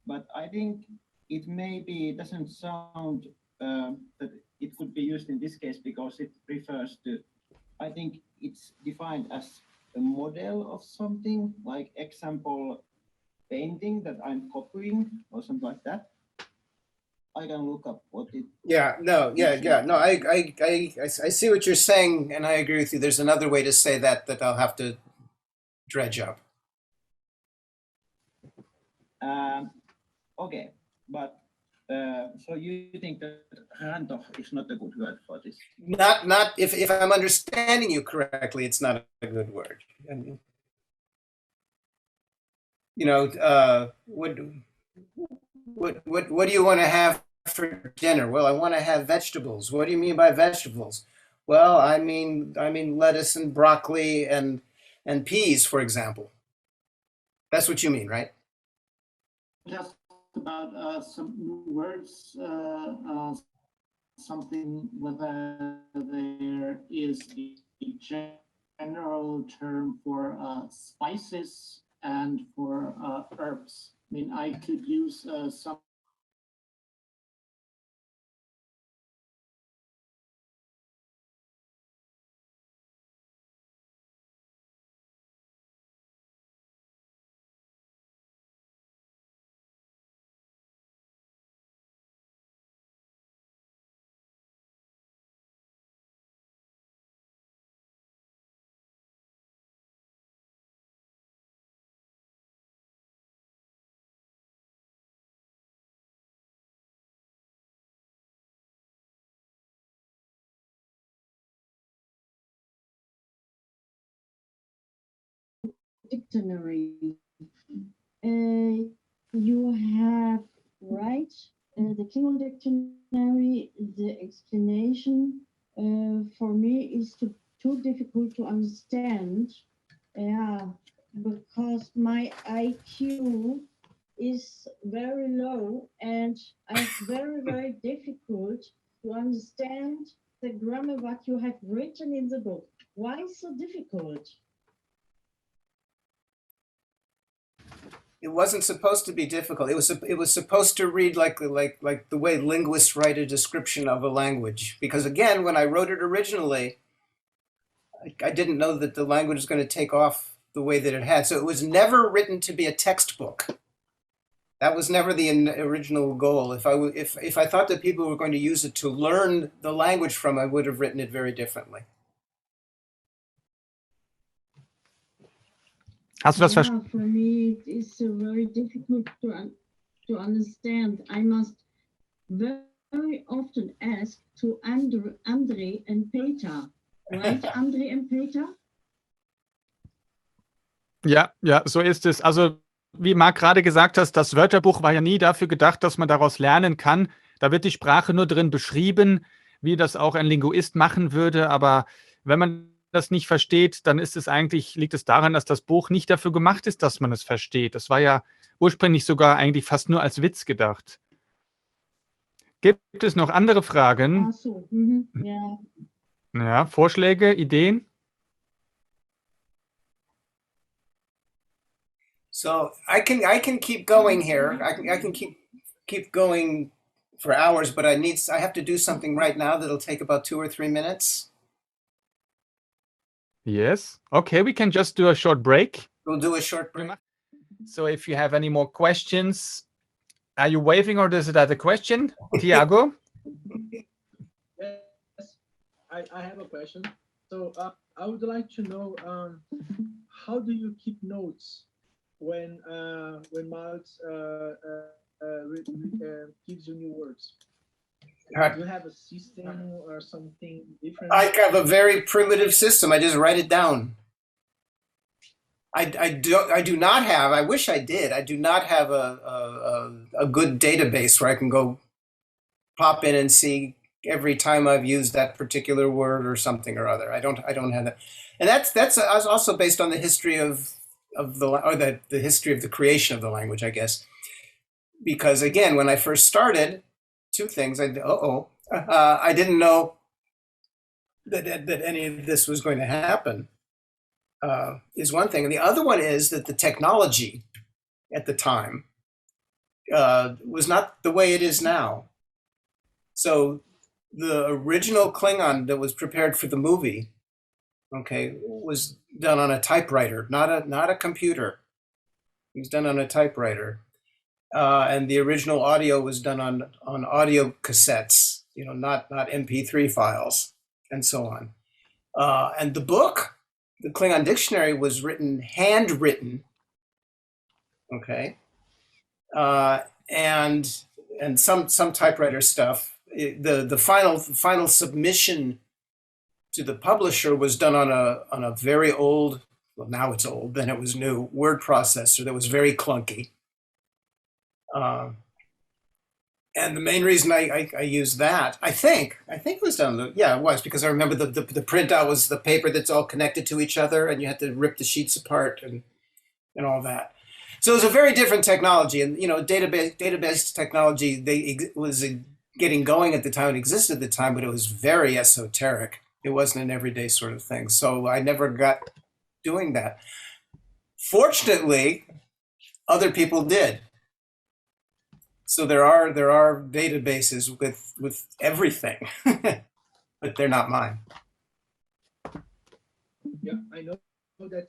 but I think it maybe doesn't sound that it could be used in this case because it refers to, I think it's defined as a model of something, like example painting that I'm copying or something like that. I can look up what it. No. I see what you're saying, and I agree with you. There's another way to say that I'll have to dredge up. Okay, but so you think that rando is not a good word for this? Not if I'm understanding you correctly, it's not a good word. I mean, what do you want to have for dinner? Well, I want to have vegetables. What do you mean by vegetables? Well, I mean lettuce and broccoli and peas, for example. That's what you mean, right? Just about some words, something whether there is a general term for spices and for herbs. I mean, I could use some dictionary. You have right the Klingon dictionary. The explanation for me is too difficult to understand. Yeah, because my IQ is very low and it's very difficult to understand the grammar what you have written in the book. Why so difficult? It wasn't supposed to be difficult. It was supposed to read like the way linguists write a description of a language. Because again, when I wrote it originally, I didn't know that the language was going to take off the way that it had. So it was never written to be a textbook. That was never the original goal. If I thought that people were going to use it to learn the language from, I would have written it very differently. Hast du das verstanden? For me, it is very difficult to understand. I must very often ask to Andre and Peter, right? Andre and Peter? Ja, ja, so ist es. Also, wie Marc gerade gesagt hat, das Wörterbuch war ja nie dafür gedacht, dass man daraus lernen kann. Da wird die Sprache nur drin beschrieben, wie das auch ein Linguist machen würde. Aber wenn man das nicht versteht, dann liegt es daran, dass das Buch nicht dafür gemacht ist, dass man es versteht. Das war ja ursprünglich sogar eigentlich fast nur als Witz gedacht. Gibt es noch andere Fragen? Ach so, ja. Ja, Vorschläge, Ideen? So I can keep going here. I can keep going for hours, but I have to do something right now that'll take about 2 or 3 minutes. Yes. Okay, we can just do a short break. We'll do a short break. So if you have any more questions, are you waving or is it a question? Tiago? Yes, I have a question. So I would like to know how do you keep notes when Marc gives you new words? Do you have a system or something different? I have a very primitive system. I just write it down. I do not have. I wish I did. I do not have a good database where I can go pop in and see every time I've used that particular word or something or other. I don't have that, and that's also based on the history of the history of the creation of the language, I guess. Because again, when I first started, two things. I didn't know that any of this was going to happen. Is one thing, and the other one is that the technology at the time was not the way it is now. So the original Klingon that was prepared for the movie, okay, was done on a typewriter, not a computer. It was done on a typewriter. And the original audio was done on audio cassettes, not MP3 files, and so on. And the book, the Klingon dictionary, was handwritten, okay, and some typewriter stuff. The final submission to the publisher was done on a very old, well, now it's old, then it was new, word processor that was very clunky. And the main reason I used that, I think it was done. It was because I remember the printout was the paper that's all connected to each other, and you had to rip the sheets apart and all that. So it was a very different technology, and database technology. getting going at the time. It existed at the time, but it was very esoteric. It wasn't an everyday sort of thing. So I never got doing that. Fortunately, other people did. So there are databases with everything, but they're not mine. Yeah, I know that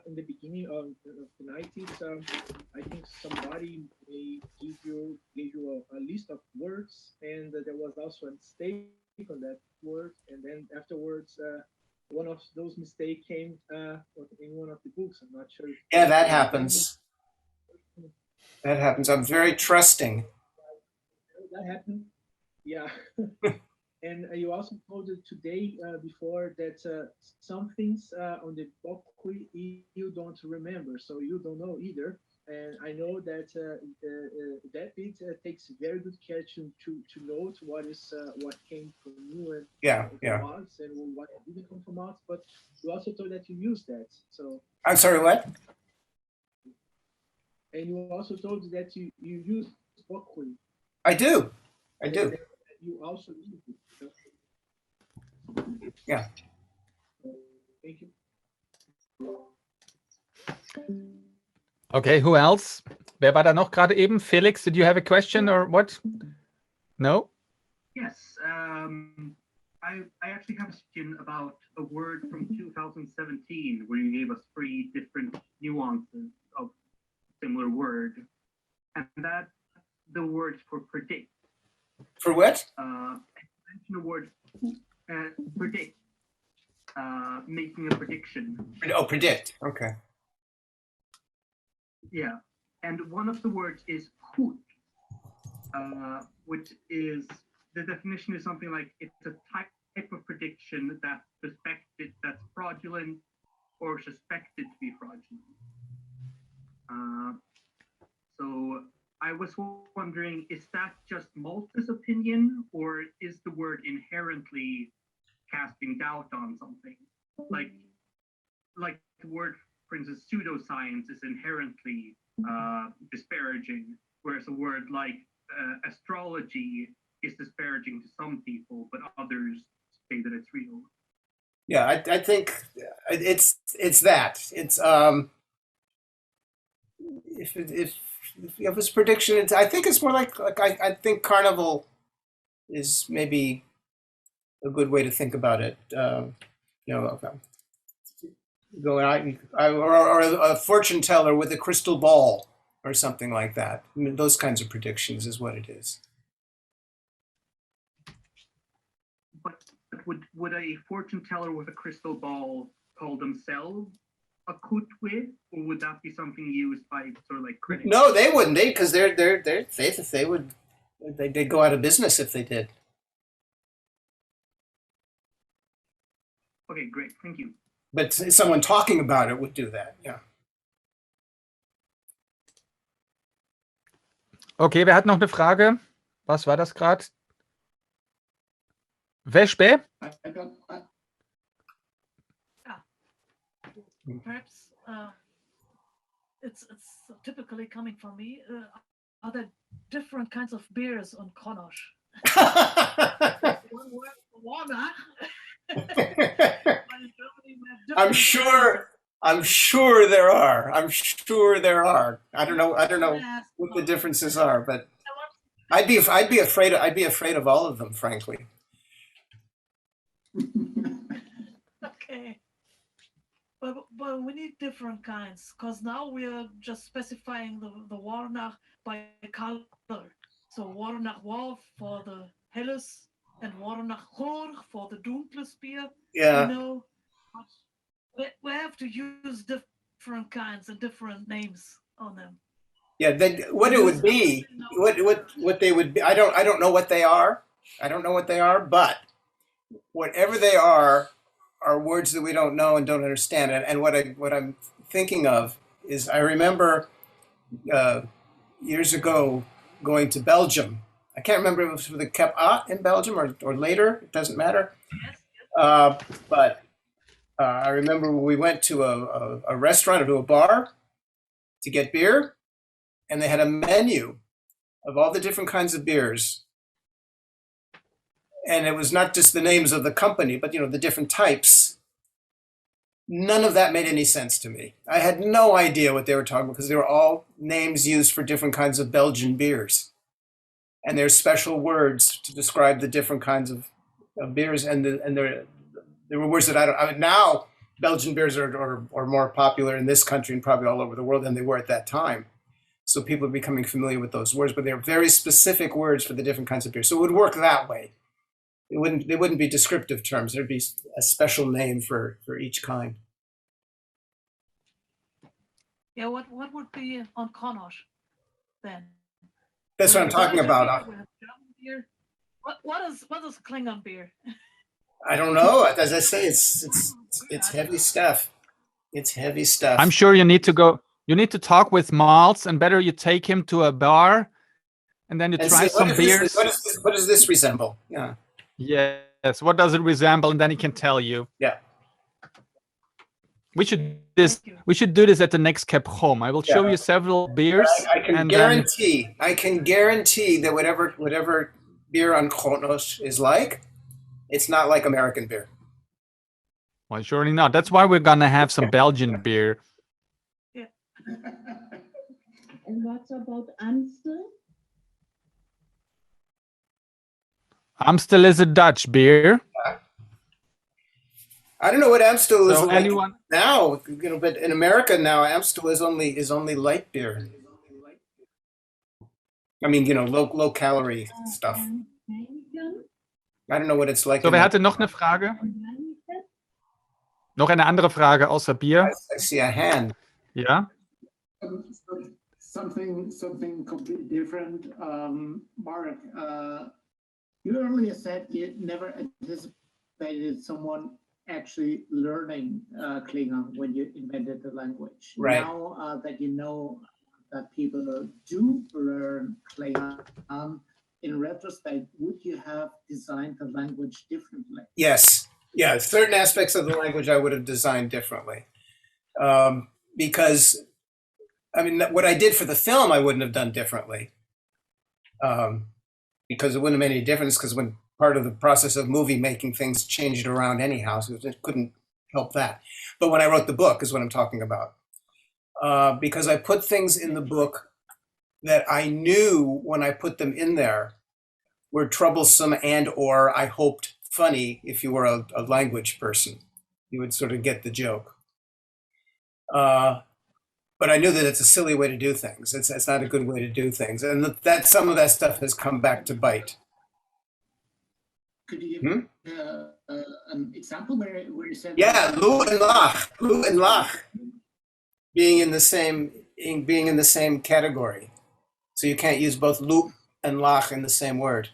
in the beginning of the 90s, I think somebody gave you a list of words, and there was also a mistake on that word, and then afterwards, one of those mistakes came in one of the books. I'm not sure. Yeah, that happens. That happens. I'm very trusting. That happened. Yeah. And you also told it today before that some things on the book you don't remember, so you don't know either. And I know that that bit takes very good care to note what came from you and Marx and what didn't come from Marx. But you also told that you use that. So I'm sorry, what? And you also told that you use Bokhui. I do. I do. You also use it. Yeah. Thank you. Okay, who else? Wer war da noch gerade eben? Felix, did you have a question or what? No? Yes. I actually have a question about a word from 2017 where you gave us 3 different nuances of similar word. And that the word for predict. For what? Mention the word predict. Making a prediction. Oh, predict. Okay. Yeah. And one of the words is hoot, which is, the definition is something like it's a type of prediction that's fraudulent or suspected to be fraudulent. So I was wondering, is that just Malta's opinion, or is the word inherently casting doubt on something? Like the word, for instance, pseudoscience is inherently disparaging, whereas a word like astrology is disparaging to some people, but others say that it's real. Yeah, I think it's that. It's if you have this prediction, I think it's more like I think carnival is maybe a good way to think about it. Going out or a fortune teller with a crystal ball or something like that. I mean, those kinds of predictions is what it is. But would a fortune teller with a crystal ball call themselves a kutwe, or would that be something used by sort of like critics? No, they wouldn't. Because they'd go out of business if they did. Okay, great, thank you. But someone talking about it would do that, yeah. Okay, wer hat noch eine Frage? Was war das gerade? Veshbe? Perhaps it's typically coming from me. Are there different kinds of beers on Kronosh? One word for water. I'm sure there are. I don't know what the differences are, but I'd be afraid of all of them, frankly. Okay. But we need different kinds, because now we are just specifying the Warnach by color. So Warnach Wolf for the helles and Warnach Hor for the dunkles beer. Yeah. You know, we have to use different kinds and different names on them. Yeah, then what it would be, what they would be, I don't know what they are. I don't know what they are, but whatever they are words that we don't know and don't understand. And what I'm thinking of is I remember years ago going to Belgium. I can't remember if it was for the qepHom in Belgium or later. It doesn't matter. But I remember we went to a restaurant or to a bar to get beer, and they had a menu of all the different kinds of beers. and it was not just the names of the company, but the different types. None of that made any sense to me. I had no idea what they were talking about because they were all names used for different kinds of Belgian beers. And there's special words to describe the different kinds of beers. And there were words that now Belgian beers are more popular in this country and probably all over the world than they were at that time. So people are becoming familiar with those words, but they're very specific words for the different kinds of beer. So it would work that way. They wouldn't be descriptive terms. There'd be a special name for each kind. Yeah, what would be on Connaught then? That's what I'm talking about. Beer. What is Klingon beer? I don't know. As I say, it's heavy stuff. It's heavy stuff. I'm sure you need to go. You need to talk with Maltz, and better you take him to a bar, and then you try some beers. What does this resemble? Yeah. Yes. What does it resemble? And then he can tell you. Yeah. We should do this at the next qepHom. I will show you several beers. I can guarantee that whatever beer on Connaught is like, it's not like American beer. Well, surely not. That's why we're gonna have some Belgian beer. Yeah. And what's about Amstel? Amstel is a Dutch beer. I don't know what Amstel is like anyone now, but in America now, Amstel is only light beer. I mean, low calorie stuff. I don't know what it's like. So, wer hatte noch eine Frage? Noch eine andere Frage außer Bier? I see a hand. Ja. Something completely different. Mark, you earlier said you never anticipated someone actually learning Klingon when you invented the language. Right. Now that you know that people do learn Klingon, in retrospect, would you have designed the language differently? Yes. Yeah, certain aspects of the language I would have designed differently. Because, I mean, what I did for the film, I wouldn't have done differently. Because it wouldn't have made any difference, because when part of the process of movie making, things changed around anyhow, so it couldn't help that. But when I wrote the book is what I'm talking about. Because I put things in the book that I knew when I put them in there were troublesome or I hoped funny if you were a language person. You would sort of get the joke. But I knew that it's a silly way to do things. It's not a good way to do things. And that some of that stuff has come back to bite. Could you give an example where you said? Yeah, Lu and Lach being in the same category. So you can't use both Lu and Lach in the same word.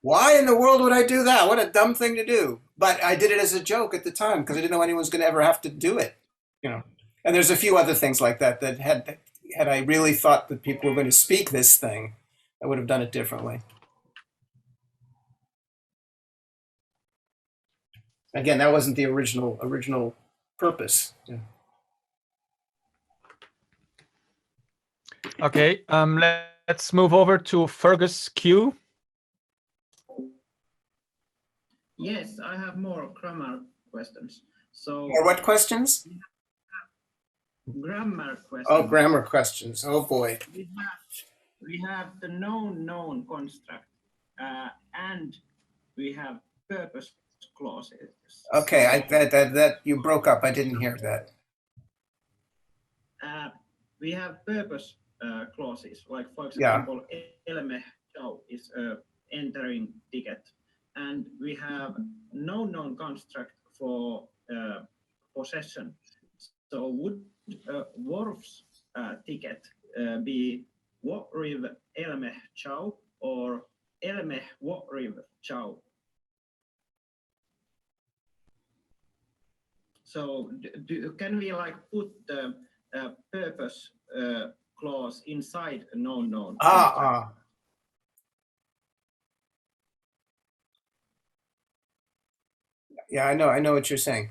Why in the world would I do that? What a dumb thing to do. But I did it as a joke at the time because I didn't know anyone was going to ever have to do it. And there's a few other things like that had I really thought that people were going to speak this thing, I would have done it differently. Again, that wasn't the original purpose. Yeah. Okay, let's move over to Fergus Q. Yes, I have more grammar questions. So Or what questions? Grammar questions. Oh, grammar questions. Oh boy. We have the known construct, and we have purpose clauses. Okay, that you broke up. I didn't hear that. We have purpose clauses, like for example, Elme Joe is entering ticket, and we have no known construct for possession. So would Worf's ticket be Worriv Elme Chow or Elme Worriv Chow? So can we like put the purpose clause inside a known? Yeah, I know what you're saying.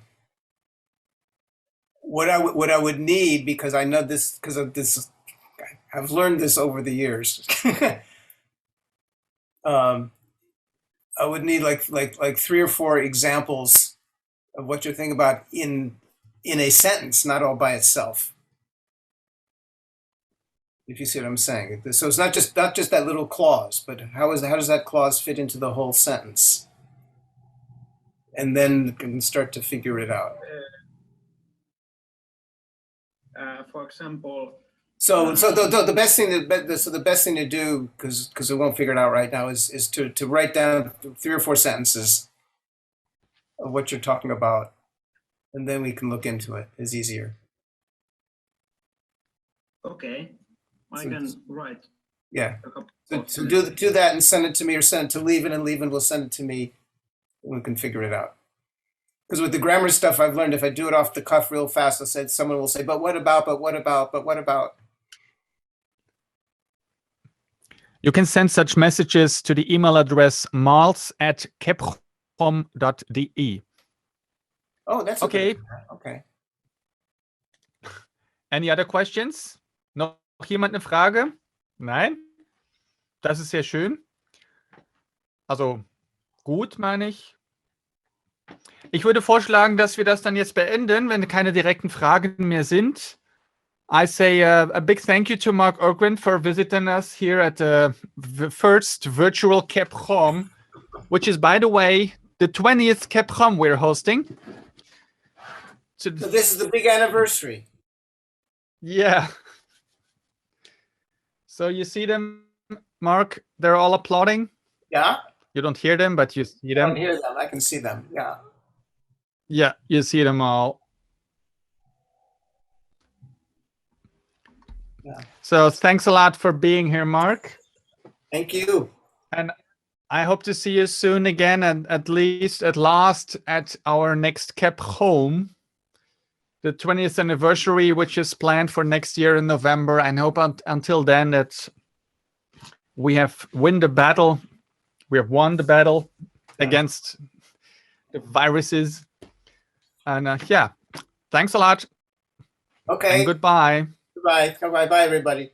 What I would need, because I know this, because of this, I've learned this over the years. I would need like 3 or 4 examples of what you're thinking about in a sentence, not all by itself. If you see what I'm saying. So it's not just that little clause, but how does that clause fit into the whole sentence? And then you can start to figure it out. For example. So the best thing to do, because we won't figure it out right now, is to write down 3 or 4 sentences of what you're talking about, and then we can look into it. It's easier. Okay, I can write. Yeah. So do that and send it to me, or send it to Lieven, and Lieven will send it to me, and we can figure it out. Because with the grammar stuff, I've learned if I do it off the cuff real fast, someone will say, but what about, but what about, but what about? You can send such messages to the email address malz@qepHom.de. Oh, that's okay. Okay. Any other questions? Noch jemand eine Frage? Nein? Das ist sehr schön. Also gut, meine ich. Ich würde vorschlagen, dass wir das dann jetzt beenden, wenn keine direkten Fragen mehr sind. I say a big thank you to Marc Okrand for visiting us here at the first virtual qepHom, which is, by the way, the 20th qepHom we're hosting. So this is the big anniversary. Yeah. So you see them, Mark? They're all applauding? Yeah. You don't hear them, but you see them? I don't hear them. I can see them. Yeah. Yeah, you see them all. Yeah. So thanks a lot for being here, Mark. Thank you. And I hope to see you soon again, and at last at our next qepHom, the 20th anniversary, which is planned for next year in November. And hope until then that we have won the battle against the viruses. And yeah, thanks a lot. Okay. And goodbye. Goodbye. Bye, everybody.